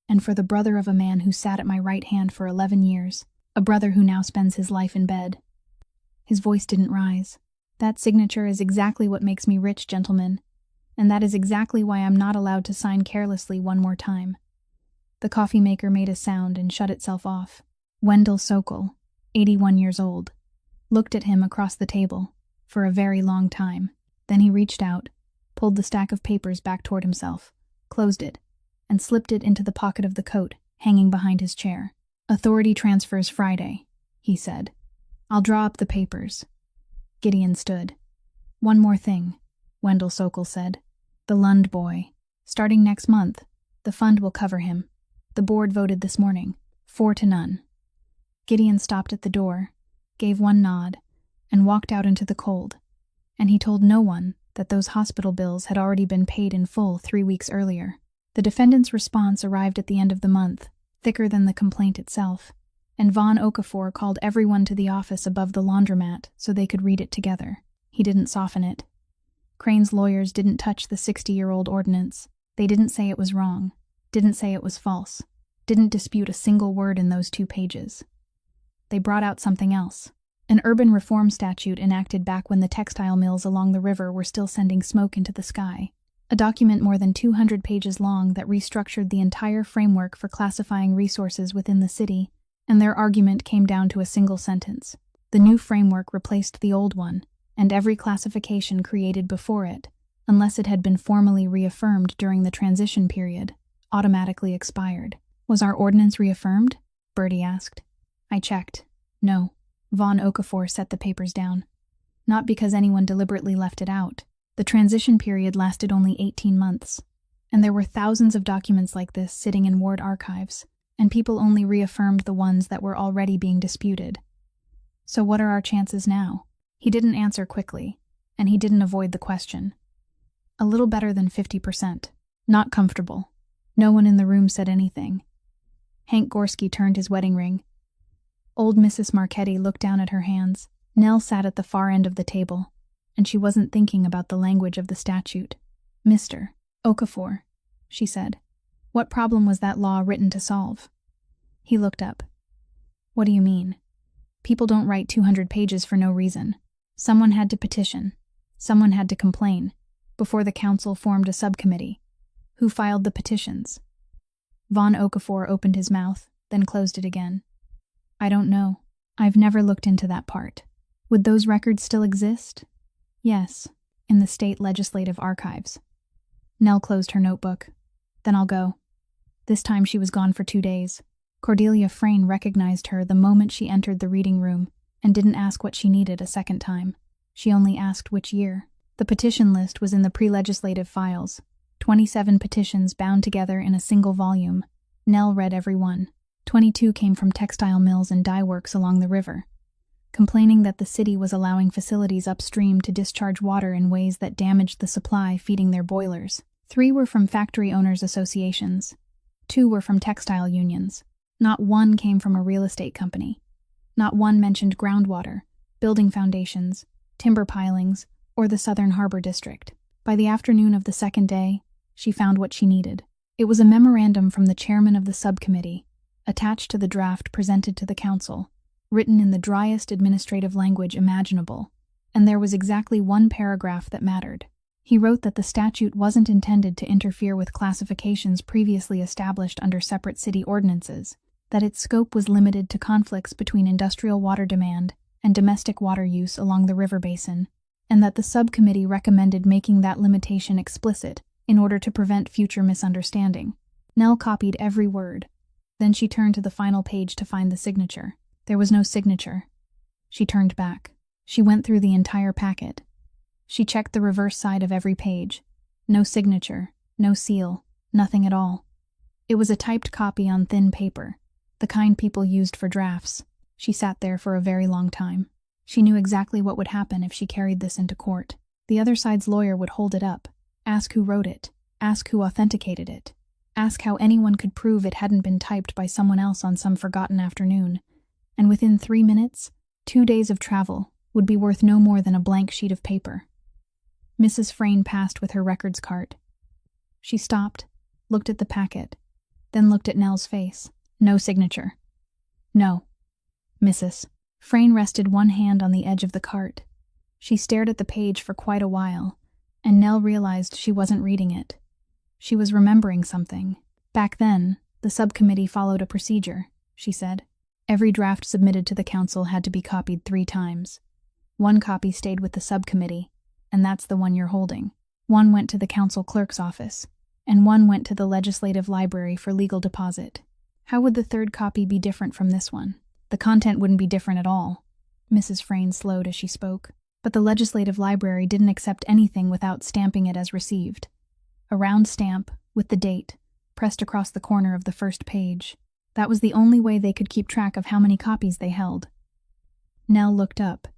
and for the brother of a man who sat at my right hand for 11 years, a brother who now spends his life in bed. His voice didn't rise. That signature is exactly what makes me rich, gentlemen, and that is exactly why I'm not allowed to sign carelessly one more time. The coffee maker made a sound and shut itself off. Wendell Sokol, 81 years old, looked at him across the table for a very long time. Then he reached out, pulled the stack of papers back toward himself, closed it, and slipped it into the pocket of the coat hanging behind his chair. Authority transfers Friday, he said. I'll draw up the papers. Gideon stood. One more thing, Wendell Sokol said. The Lund boy. Starting next month, the fund will cover him. The board voted this morning, 4-0. Gideon stopped at the door, gave one nod, and walked out into the cold. And he told no one that those hospital bills had already been paid in full 3 weeks earlier. The defendant's response arrived at the end of the month, thicker than the complaint itself, and Von Okafor called everyone to the office above the laundromat so they could read it together. He didn't soften it. Crane's lawyers didn't touch the 60-year-old ordinance. They didn't say it was wrong, didn't say it was false, didn't dispute a single word in those 2 pages. They brought out something else. An urban reform statute enacted back when the textile mills along the river were still sending smoke into the sky. A document more than 200 pages long that restructured the entire framework for classifying resources within the city, and their argument came down to a single sentence. The new framework replaced the old one, and every classification created before it, unless it had been formally reaffirmed during the transition period, automatically expired. Was our ordinance reaffirmed? Bertie asked. I checked. No. Von Okafor set the papers down. Not because anyone deliberately left it out. The transition period lasted only 18 months, and there were thousands of documents like this sitting in ward archives, and people only reaffirmed the ones that were already being disputed. So what are our chances now? He didn't answer quickly, and he didn't avoid the question. A little better than 50%. Not comfortable. No one in the room said anything. Hank Gorski turned his wedding ring. Old Mrs. Marchetti looked down at her hands. Nell sat at the far end of the table, and she wasn't thinking about the language of the statute. Mr. Okafor, she said. What problem was that law written to solve? He looked up. What do you mean? People don't write 200 pages for no reason. Someone had to petition. Someone had to complain, before the council formed a subcommittee. Who filed the petitions? Von Okafor opened his mouth, then closed it again. I don't know. I've never looked into that part. Would those records still exist? Yes, in the state legislative archives. Nell closed her notebook. Then I'll go. This time she was gone for 2 days. Cordelia Frayne recognized her the moment she entered the reading room and didn't ask what she needed a second time. She only asked which year. The petition list was in the pre-legislative files. 27 petitions bound together in a single volume. Nell read every one. 22 came from textile mills and dye works along the river, complaining that the city was allowing facilities upstream to discharge water in ways that damaged the supply feeding their boilers. 3 were from factory owners' associations. 2 were from textile unions. Not one came from a real estate company. Not one mentioned groundwater, building foundations, timber pilings, or the Southern Harbor District. By the afternoon of the second day, she found what she needed. It was a memorandum from the chairman of the subcommittee, attached to the draft presented to the council, written in the driest administrative language imaginable, and there was exactly one paragraph that mattered. He wrote that the statute wasn't intended to interfere with classifications previously established under separate city ordinances, that its scope was limited to conflicts between industrial water demand and domestic water use along the river basin, and that the subcommittee recommended making that limitation explicit in order to prevent future misunderstanding. Nell copied every word. Then she turned to the final page to find the signature. There was no signature. She turned back. She went through the entire packet. She checked the reverse side of every page. No signature, no seal, nothing at all. It was a typed copy on thin paper, the kind people used for drafts. She sat there for a very long time. She knew exactly what would happen if she carried this into court. The other side's lawyer would hold it up, ask who wrote it, ask who authenticated it, ask how anyone could prove it hadn't been typed by someone else on some forgotten afternoon. And within 3 minutes, 2 days of travel would be worth no more than a blank sheet of paper. Mrs. Frayne passed with her records cart. She stopped, looked at the packet, then looked at Nell's face. No signature. No. Mrs. Frayne rested one hand on the edge of the cart. She stared at the page for quite a while, and Nell realized she wasn't reading it. She was remembering something. Back then, the subcommittee followed a procedure, she said. Every draft submitted to the council had to be copied 3 times. 1 copy stayed with the subcommittee, and that's the one you're holding. 1 went to the council clerk's office, and 1 went to the legislative library for legal deposit. How would the 3rd copy be different from this one? The content wouldn't be different at all. Mrs. Frayne slowed as she spoke. But the legislative library didn't accept anything without stamping it as received. A round stamp, with the date, pressed across the corner of the first page. That was the only way they could keep track of how many copies they held. Nell looked up.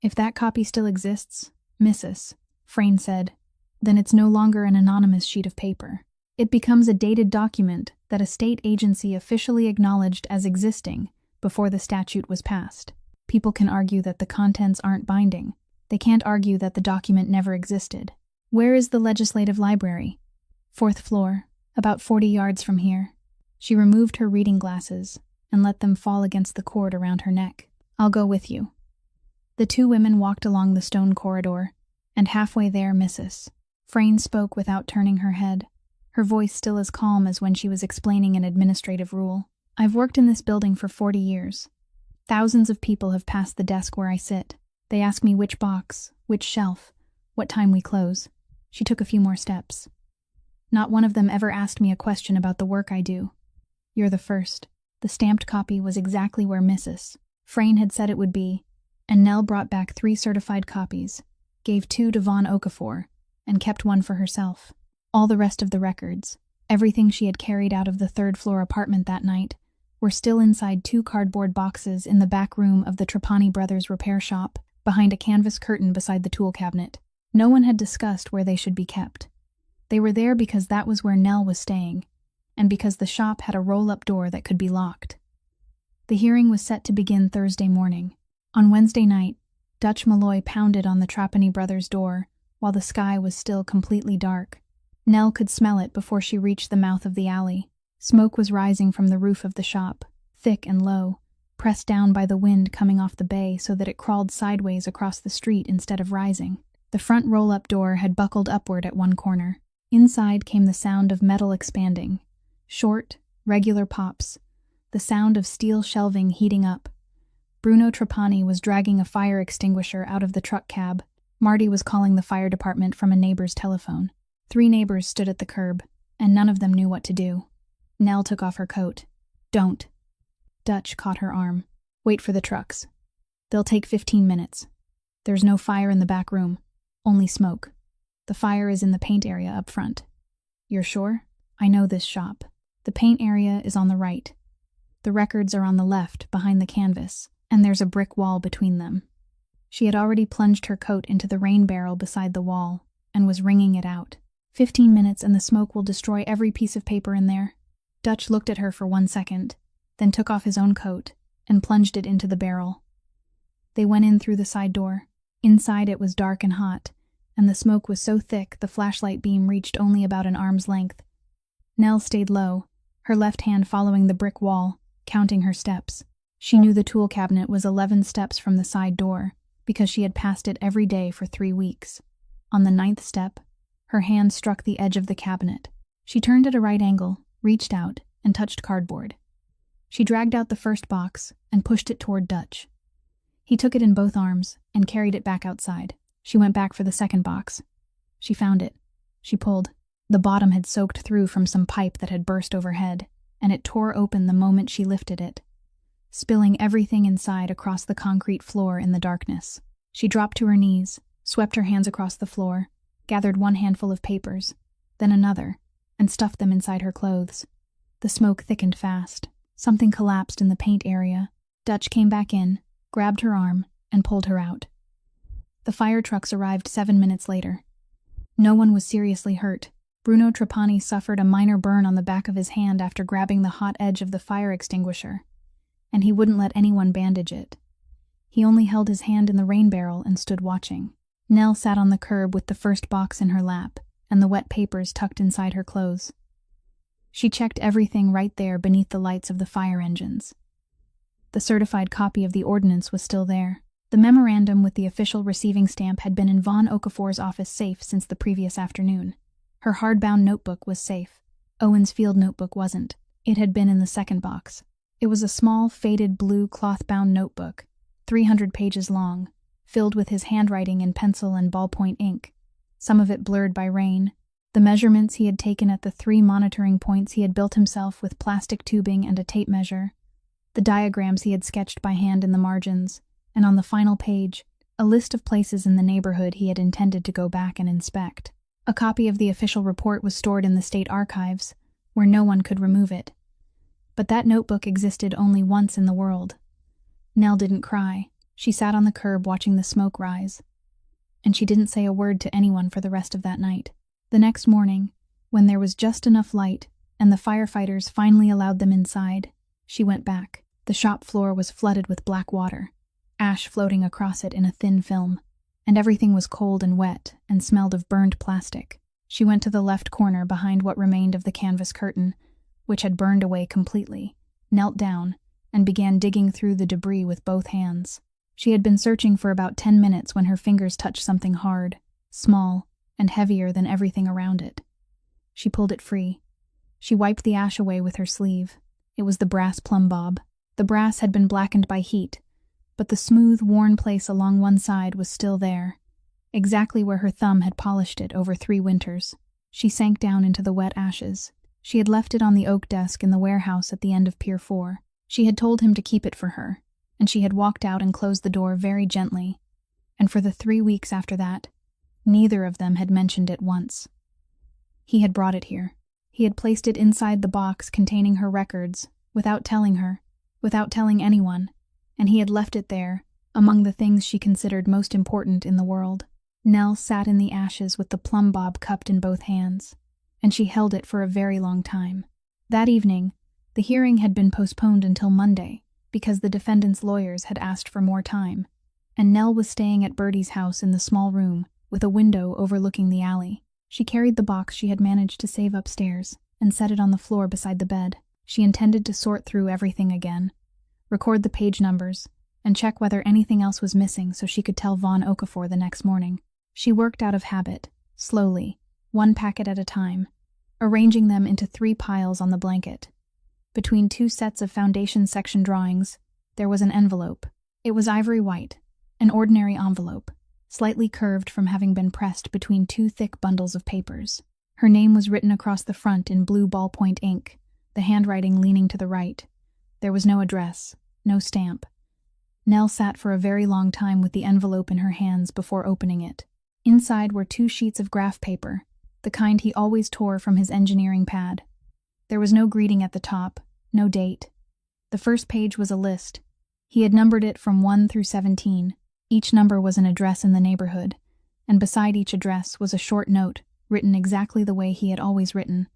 If that copy still exists, Mrs. Frayne said, then it's no longer an anonymous sheet of paper. It becomes a dated document that a state agency officially acknowledged as existing before the statute was passed. People can argue that the contents aren't binding. They can't argue that the document never existed. Where is the legislative library? 4th floor, about 40 yards from here. She removed her reading glasses and let them fall against the cord around her neck. I'll go with you. The 2 women walked along the stone corridor, and halfway there Mrs. Frayne spoke without turning her head, her voice still as calm as when she was explaining an administrative rule. I've worked in this building for 40 years. Thousands of people have passed the desk where I sit. They ask me which box, which shelf, what time we close. She took a few more steps. Not one of them ever asked me a question about the work I do. You're the first. The stamped copy was exactly where Mrs. Frayne had said it would be, and Nell brought back 3 certified copies, gave 2 to Vaughn Okafor, and kept 1 for herself. All the rest of the records, everything she had carried out of the 3rd floor apartment that night, were still inside 2 cardboard boxes in the back room of the Trapani Brothers repair shop, behind a canvas curtain beside the tool cabinet. No one had discussed where they should be kept. They were there because that was where Nell was staying, and because the shop had a roll-up door that could be locked. The hearing was set to begin Thursday morning. On Wednesday night, Dutch Malloy pounded on the Trapani Brothers' door while the sky was still completely dark. Nell could smell it before she reached the mouth of the alley. Smoke was rising from the roof of the shop, thick and low, pressed down by the wind coming off the bay so that it crawled sideways across the street instead of rising. The front roll-up door had buckled upward at one corner. Inside came the sound of metal expanding. Short, regular pops. The sound of steel shelving heating up. Bruno Trapani was dragging a fire extinguisher out of the truck cab. Marty was calling the fire department from a neighbor's telephone. 3 neighbors stood at the curb, and none of them knew what to do. Nell took off her coat. Don't. Dutch caught her arm. Wait for the trucks. They'll take 15 minutes. There's no fire in the back room. Only smoke. The fire is in the paint area up front. You're sure? I know this shop. The paint area is on the right. The records are on the left, behind the canvas, and there's a brick wall between them. She had already plunged her coat into the rain barrel beside the wall, and was wringing it out. 15 minutes and the smoke will destroy every piece of paper in there. Dutch looked at her for 1 second, then took off his own coat and plunged it into the barrel. They went in through the side door. Inside it was dark and hot, and the smoke was so thick the flashlight beam reached only about an arm's length. Nell stayed low, her left hand following the brick wall, counting her steps. She knew the tool cabinet was 11 steps from the side door, because she had passed it every day for 3 weeks. On the 9th step, her hand struck the edge of the cabinet. She turned at a right angle, reached out, and touched cardboard. She dragged out the first box and pushed it toward Dutch. He took it in both arms and carried it back outside. She went back for the second box. She found it. She pulled. The bottom had soaked through from some pipe that had burst overhead, and it tore open the moment she lifted it, spilling everything inside across the concrete floor in the darkness. She dropped to her knees, swept her hands across the floor, gathered one handful of papers, then another, and stuffed them inside her clothes. The smoke thickened fast. Something collapsed in the paint area. Dutch came back in, grabbed her arm, and pulled her out. The fire trucks arrived 7 minutes later. No one was seriously hurt. Bruno Trapani suffered a minor burn on the back of his hand after grabbing the hot edge of the fire extinguisher, and he wouldn't let anyone bandage it. He only held his hand in the rain barrel and stood watching. Nell sat on the curb with the first box in her lap and the wet papers tucked inside her clothes. She checked everything right there beneath the lights of the fire engines. The certified copy of the ordinance was still there. The memorandum with the official receiving stamp had been in Von Okafor's office safe since the previous afternoon. Her hardbound notebook was safe. Owen's field notebook wasn't. It had been in the second box. It was a small, faded blue cloth-bound notebook, 300 pages long, filled with his handwriting in pencil and ballpoint ink, some of it blurred by rain. The measurements he had taken at the 3 monitoring points he had built himself with plastic tubing and a tape measure, the diagrams he had sketched by hand in the margins, and on the final page, a list of places in the neighborhood he had intended to go back and inspect. A copy of the official report was stored in the state archives, where no one could remove it. But that notebook existed only once in the world. Nell didn't cry. She sat on the curb watching the smoke rise. And she didn't say a word to anyone for the rest of that night. The next morning, when there was just enough light and the firefighters finally allowed them inside, she went back. The shop floor was flooded with black water, ash floating across it in a thin film, and everything was cold and wet and smelled of burned plastic. She went to the left corner behind what remained of the canvas curtain, which had burned away completely, knelt down, and began digging through the debris with both hands. She had been searching for about 10 minutes when her fingers touched something hard, small, and heavier than everything around it. She pulled it free. She wiped the ash away with her sleeve. It was the brass plumb bob. The brass had been blackened by heat, but the smooth, worn place along one side was still there, exactly where her thumb had polished it over 3 winters. She sank down into the wet ashes. She had left it on the oak desk in the warehouse at the end of Pier 4. She had told him to keep it for her, and she had walked out and closed the door very gently, and for the 3 weeks after that, neither of them had mentioned it once. He had brought it here. He had placed it inside the box containing her records, without telling her, without telling anyone, and he had left it there, among the things she considered most important in the world. Nell sat in the ashes with the plumb bob cupped in both hands, and she held it for a very long time. That evening, the hearing had been postponed until Monday, because the defendant's lawyers had asked for more time, and Nell was staying at Bertie's house in the small room, with a window overlooking the alley. She carried the box she had managed to save upstairs and set it on the floor beside the bed. She intended to sort through everything again, record the page numbers, and check whether anything else was missing so she could tell Von Okafor the next morning. She worked out of habit, slowly, 1 packet at a time, arranging them into 3 piles on the blanket. Between 2 sets of foundation section drawings, there was an envelope. It was ivory white, an ordinary envelope, slightly curved from having been pressed between 2 thick bundles of papers. Her name was written across the front in blue ballpoint ink, the handwriting leaning to the right. There was no address, no stamp. Nell sat for a very long time with the envelope in her hands before opening it. Inside were 2 sheets of graph paper, the kind he always tore from his engineering pad. There was no greeting at the top, no date. The first page was a list. He had numbered it from 1 through 17. Each number was an address in the neighborhood, and beside each address was a short note, written exactly the way he had always written.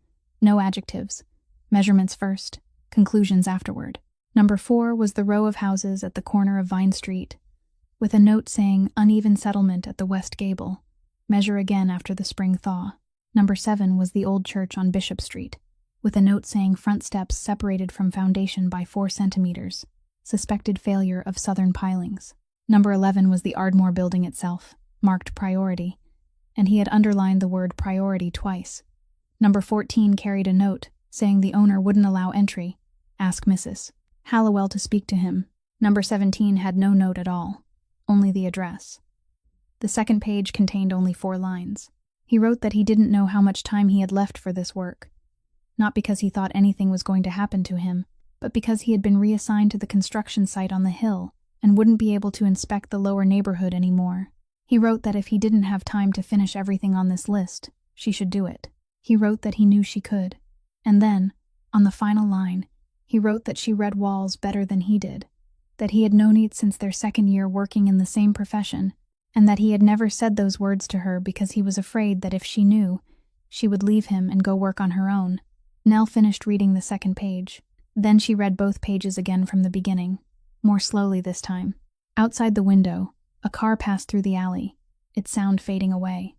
No adjectives. Measurements first, conclusions afterward. Number 4 was the row of houses at the corner of Vine Street, with a note saying uneven settlement at the west gable. Measure again after the spring thaw. Number 7 was the old church on Bishop Street, with a note saying front steps separated from foundation by 4 centimeters. Suspected failure of southern pilings. Number 11 was the Ardmore building itself, marked priority, and he had underlined the word priority twice. Number 14 carried a note saying the owner wouldn't allow entry. Ask Mrs. Hallowell to speak to him. Number 17 had no note at all, only the address. The second page contained only 4 lines. He wrote that he didn't know how much time he had left for this work, not because he thought anything was going to happen to him, but because he had been reassigned to the construction site on the hill and wouldn't be able to inspect the lower neighborhood anymore. He wrote that if he didn't have time to finish everything on this list, she should do it. He wrote that he knew she could. And then, on the final line, he wrote that she read walls better than he did, that he had known it since their second year working in the same profession, and that he had never said those words to her because he was afraid that if she knew, she would leave him and go work on her own. Nell finished reading the second page. Then she read both pages again from the beginning, more slowly this time. Outside the window, a car passed through the alley, its sound fading away.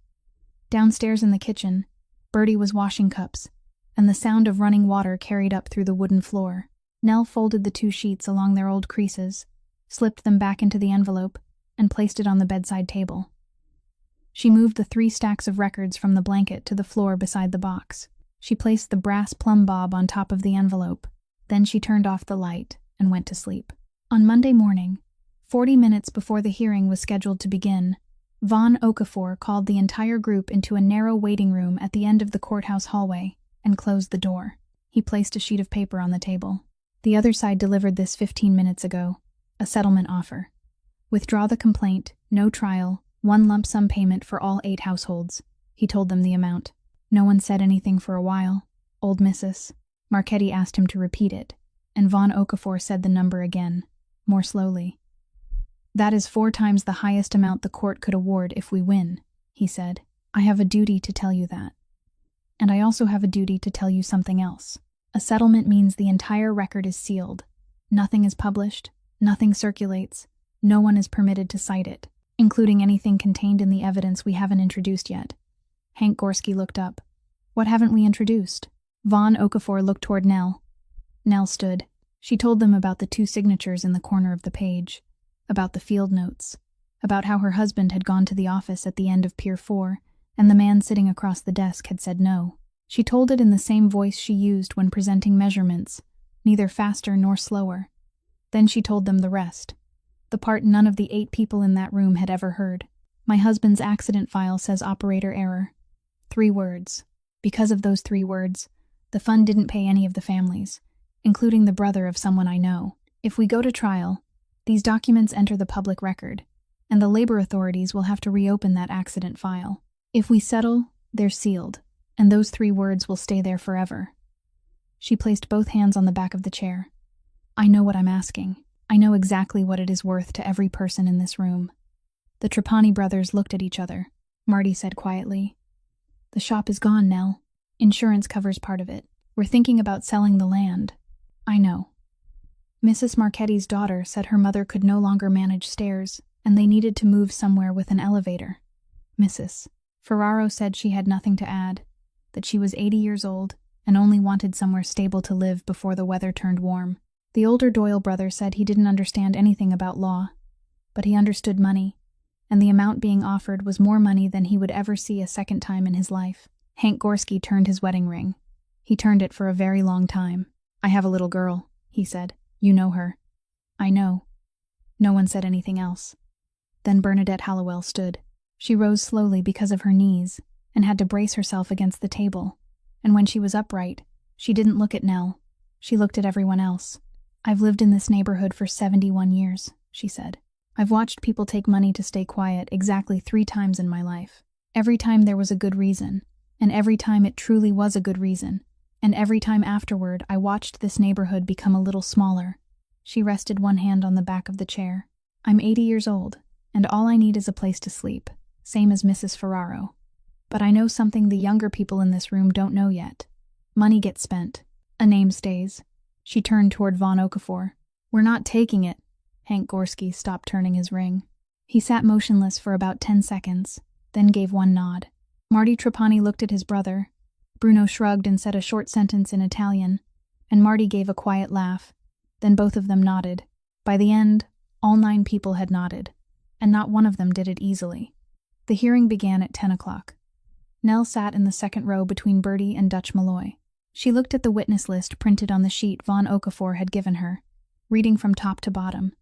Downstairs in the kitchen, Bertie was washing cups, and the sound of running water carried up through the wooden floor. Nell folded the 2 sheets along their old creases, slipped them back into the envelope, and placed it on the bedside table. She moved the 3 stacks of records from the blanket to the floor beside the box. She placed the brass plumb bob on top of the envelope. Then she turned off the light and went to sleep. On Monday morning, 40 minutes before the hearing was scheduled to begin, Von Okafor called the entire group into a narrow waiting room at the end of the courthouse hallway and closed the door. He placed a sheet of paper on the table. The other side delivered this 15 minutes ago, a settlement offer. Withdraw the complaint, no trial, 1 lump sum payment for all 8 households. He told them the amount. No one said anything for a while. Old Mrs. Marchetti asked him to repeat it, and Von Okafor said the number again, more slowly. That is 4 times the highest amount the court could award if we win, he said. I have a duty to tell you that. And I also have a duty to tell you something else. A settlement means the entire record is sealed. Nothing is published, nothing circulates, no one is permitted to cite it, including anything contained in the evidence we haven't introduced yet. Hank Gorski looked up. What haven't we introduced? Von Okafor looked toward Nell. Nell stood. She told them about the 2 signatures in the corner of the page, about the field notes, about how her husband had gone to the office at the end of Pier 4, and the man sitting across the desk had said no. She told it in the same voice she used when presenting measurements, neither faster nor slower. Then she told them the rest, the part none of the 8 people in that room had ever heard. My husband's accident file says operator error. 3 words. Because of those 3 words, the fund didn't pay any of the families, including the brother of someone I know. If we go to trial, these documents enter the public record, and the labor authorities will have to reopen that accident file. If we settle, they're sealed, and those 3 words will stay there forever. She placed both hands on the back of the chair. I know what I'm asking. I know exactly what it is worth to every person in this room. The Trapani brothers looked at each other. Marty said quietly, The shop is gone, Nell. Insurance covers part of it. We're thinking about selling the land. I know. Mrs. Marchetti's daughter said her mother could no longer manage stairs, and they needed to move somewhere with an elevator. Mrs. Ferraro said she had nothing to add, that she was 80 years old and only wanted somewhere stable to live before the weather turned warm. The older Doyle brother said he didn't understand anything about law, but he understood money, and the amount being offered was more money than he would ever see a second time in his life. Hank Gorski turned his wedding ring. He turned it for a very long time. I have a little girl, he said. You know her. I know. No one said anything else. Then Bernadette Hallowell stood. She rose slowly because of her knees and had to brace herself against the table. And when she was upright, she didn't look at Nell. She looked at everyone else. I've lived in this neighborhood for 71 years, she said. I've watched people take money to stay quiet exactly 3 times in my life. Every time there was a good reason, and every time it truly was a good reason, and every time afterward I watched this neighborhood become a little smaller. She rested one hand on the back of the chair. I'm 80 years old, and all I need is a place to sleep, same as Mrs. Ferraro. But I know something the younger people in this room don't know yet. Money gets spent. A name stays. She turned toward Von Okafor. "We're not taking it." Hank Gorski stopped turning his ring. He sat motionless for about 10 seconds, then gave one nod. Marty Trapani looked at his brother. Bruno shrugged and said a short sentence in Italian, and Marty gave a quiet laugh. Then both of them nodded. By the end, all 9 people had nodded, and not one of them did it easily. The hearing began at 10 o'clock. Nell sat in the second row between Bertie and Dutch Malloy. She looked at the witness list printed on the sheet Von Okafor had given her, reading from top to bottom.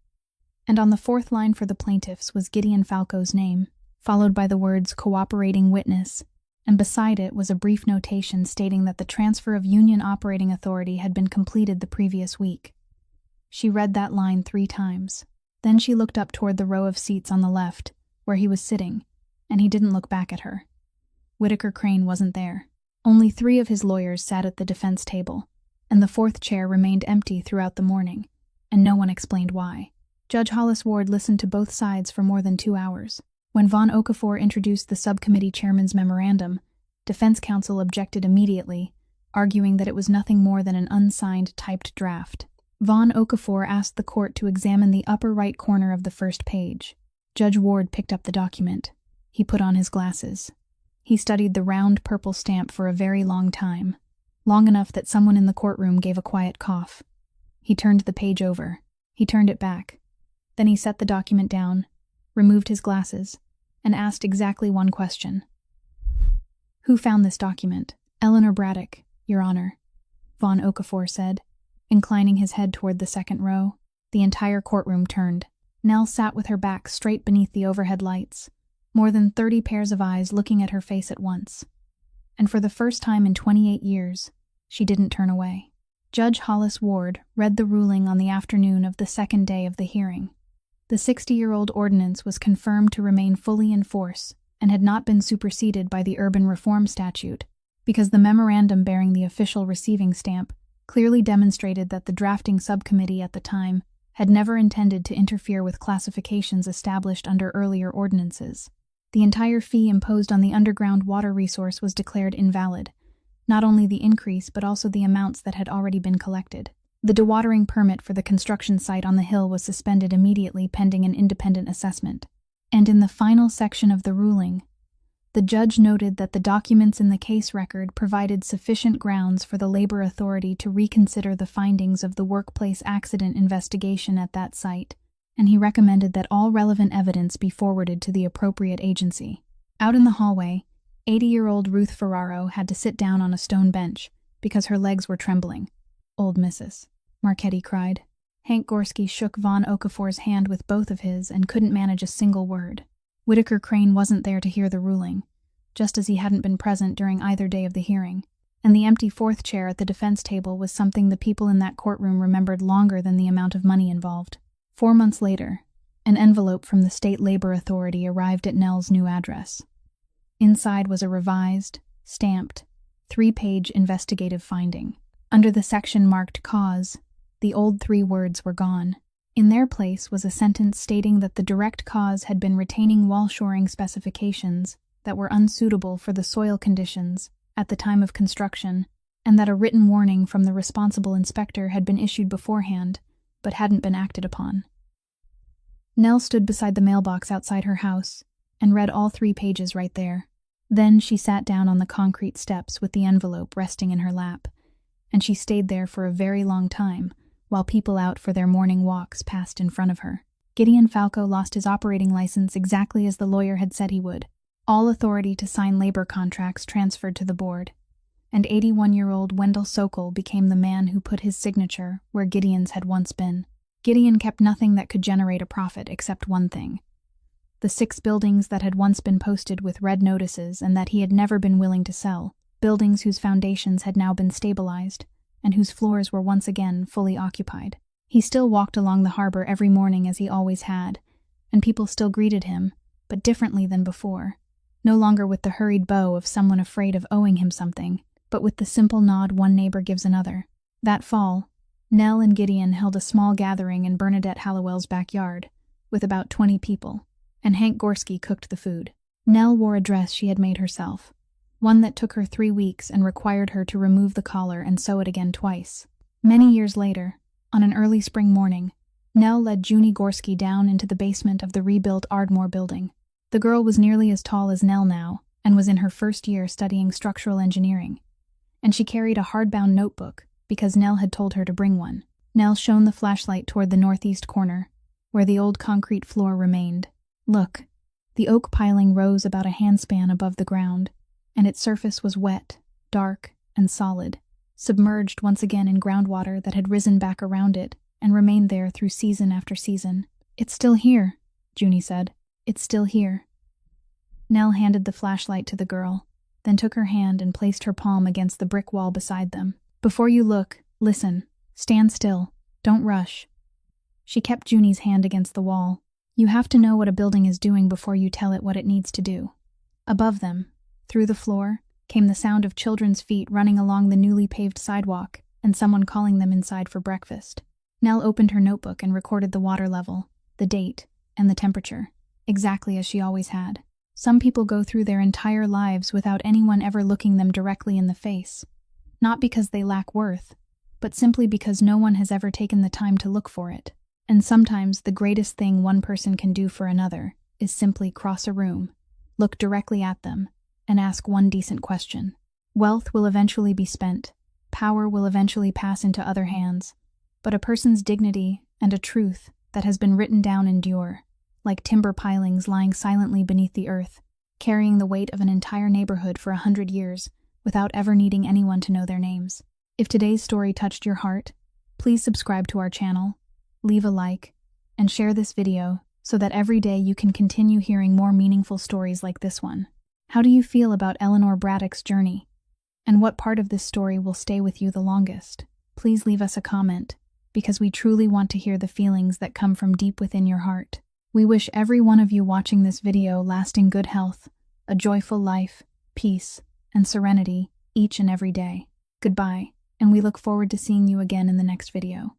And on the 4th line for the plaintiffs was Gideon Falco's name, followed by the words "cooperating witness," and beside it was a brief notation stating that the transfer of Union Operating Authority had been completed the previous week. She read that line 3 times. Then she looked up toward the row of seats on the left, where he was sitting, and he didn't look back at her. Whitaker Crane wasn't there. Only 3 of his lawyers sat at the defense table, and the 4th chair remained empty throughout the morning, and no one explained why. Judge Hollis Ward listened to both sides for more than 2 hours. When Von Okafor introduced the subcommittee chairman's memorandum, defense counsel objected immediately, arguing that it was nothing more than an unsigned typed draft. Von Okafor asked the court to examine the upper right corner of the first page. Judge Ward picked up the document. He put on his glasses. He studied the round purple stamp for a very long time, long enough that someone in the courtroom gave a quiet cough. He turned the page over. He turned it back. Then he set the document down, removed his glasses, and asked exactly one question. "Who found this document?" "Eleanor Braddock, Your Honor," Von Okafor said, inclining his head toward the second row. The entire courtroom turned. Nell sat with her back straight beneath the overhead lights, more than 30 pairs of eyes looking at her face at once. And for the first time in 28 years, she didn't turn away. Judge Hollis Ward read the ruling on the afternoon of the 2nd day of the hearing. The 60-year-old ordinance was confirmed to remain fully in force and had not been superseded by the Urban Reform Statute, because the memorandum bearing the official receiving stamp clearly demonstrated that the drafting subcommittee at the time had never intended to interfere with classifications established under earlier ordinances. The entire fee imposed on the underground water resource was declared invalid, not only the increase but also the amounts that had already been collected. The dewatering permit for the construction site on the hill was suspended immediately pending an independent assessment. And in the final section of the ruling, the judge noted that the documents in the case record provided sufficient grounds for the Labor Authority to reconsider the findings of the workplace accident investigation at that site, and he recommended that all relevant evidence be forwarded to the appropriate agency. Out in the hallway, 80-year-old Ruth Ferraro had to sit down on a stone bench because her legs were trembling. "Old Mrs." Marchetti cried. Hank Gorski shook Von Okafor's hand with both of his and couldn't manage a single word. Whitaker Crane wasn't there to hear the ruling, just as he hadn't been present during either day of the hearing, and the empty 4th chair at the defense table was something the people in that courtroom remembered longer than the amount of money involved. 4 months later, an envelope from the State Labor Authority arrived at Nell's new address. Inside was a revised, stamped, 3-page investigative finding. Under the section marked Cause, the old 3 words were gone. In their place was a sentence stating that the direct cause had been retaining wall shoring specifications that were unsuitable for the soil conditions at the time of construction, and that a written warning from the responsible inspector had been issued beforehand, but hadn't been acted upon. Nell stood beside the mailbox outside her house and read all 3 pages right there. Then she sat down on the concrete steps with the envelope resting in her lap, and she stayed there for a very long time while people out for their morning walks passed in front of her. Gideon Falco lost his operating license exactly as the lawyer had said he would. All authority to sign labor contracts transferred to the board, and 81-year-old Wendell Sokol became the man who put his signature where Gideon's had once been. Gideon kept nothing that could generate a profit except one thing: the 6 buildings that had once been posted with red notices and that he had never been willing to sell, buildings whose foundations had now been stabilized, and whose floors were once again fully occupied. He still walked along the harbor every morning as he always had, and people still greeted him, but differently than before. No longer with the hurried bow of someone afraid of owing him something, but with the simple nod one neighbor gives another. That fall, Nell and Gideon held a small gathering in Bernadette Hallowell's backyard, with about 20 people, and Hank Gorski cooked the food. Nell wore a dress she had made herself, one that took her 3 weeks and required her to remove the collar and sew it again twice. Many years later, on an early spring morning, Nell led Junie Gorski down into the basement of the rebuilt Ardmore building. The girl was nearly as tall as Nell now, and was in her first year studying structural engineering. And she carried a hardbound notebook, because Nell had told her to bring one. Nell shone the flashlight toward the northeast corner, where the old concrete floor remained. Look, the oak piling rose about a handspan above the ground, and its surface was wet, dark, and solid, submerged once again in groundwater that had risen back around it and remained there through season after season. "It's still here," Junie said. "It's still here." Nell handed the flashlight to the girl, then took her hand and placed her palm against the brick wall beside them. "Before you look, listen. Stand still. Don't rush." She kept Junie's hand against the wall. "You have to know what a building is doing before you tell it what it needs to do." Above them, through the floor, came the sound of children's feet running along the newly paved sidewalk and someone calling them inside for breakfast. Nell opened her notebook and recorded the water level, the date, and the temperature, exactly as she always had. Some people go through their entire lives without anyone ever looking them directly in the face. Not because they lack worth, but simply because no one has ever taken the time to look for it. And sometimes the greatest thing one person can do for another is simply cross a room, look directly at them, and ask one decent question. Wealth will eventually be spent, power will eventually pass into other hands, but a person's dignity and a truth that has been written down endure, like timber pilings lying silently beneath the earth, carrying the weight of an entire neighborhood for 100 years without ever needing anyone to know their names. If today's story touched your heart, please subscribe to our channel, leave a like, and share this video so that every day you can continue hearing more meaningful stories like this one. How do you feel about Eleanor Braddock's journey? And what part of this story will stay with you the longest? Please leave us a comment, because we truly want to hear the feelings that come from deep within your heart. We wish every one of you watching this video lasting good health, a joyful life, peace, and serenity each and every day. Goodbye, and we look forward to seeing you again in the next video.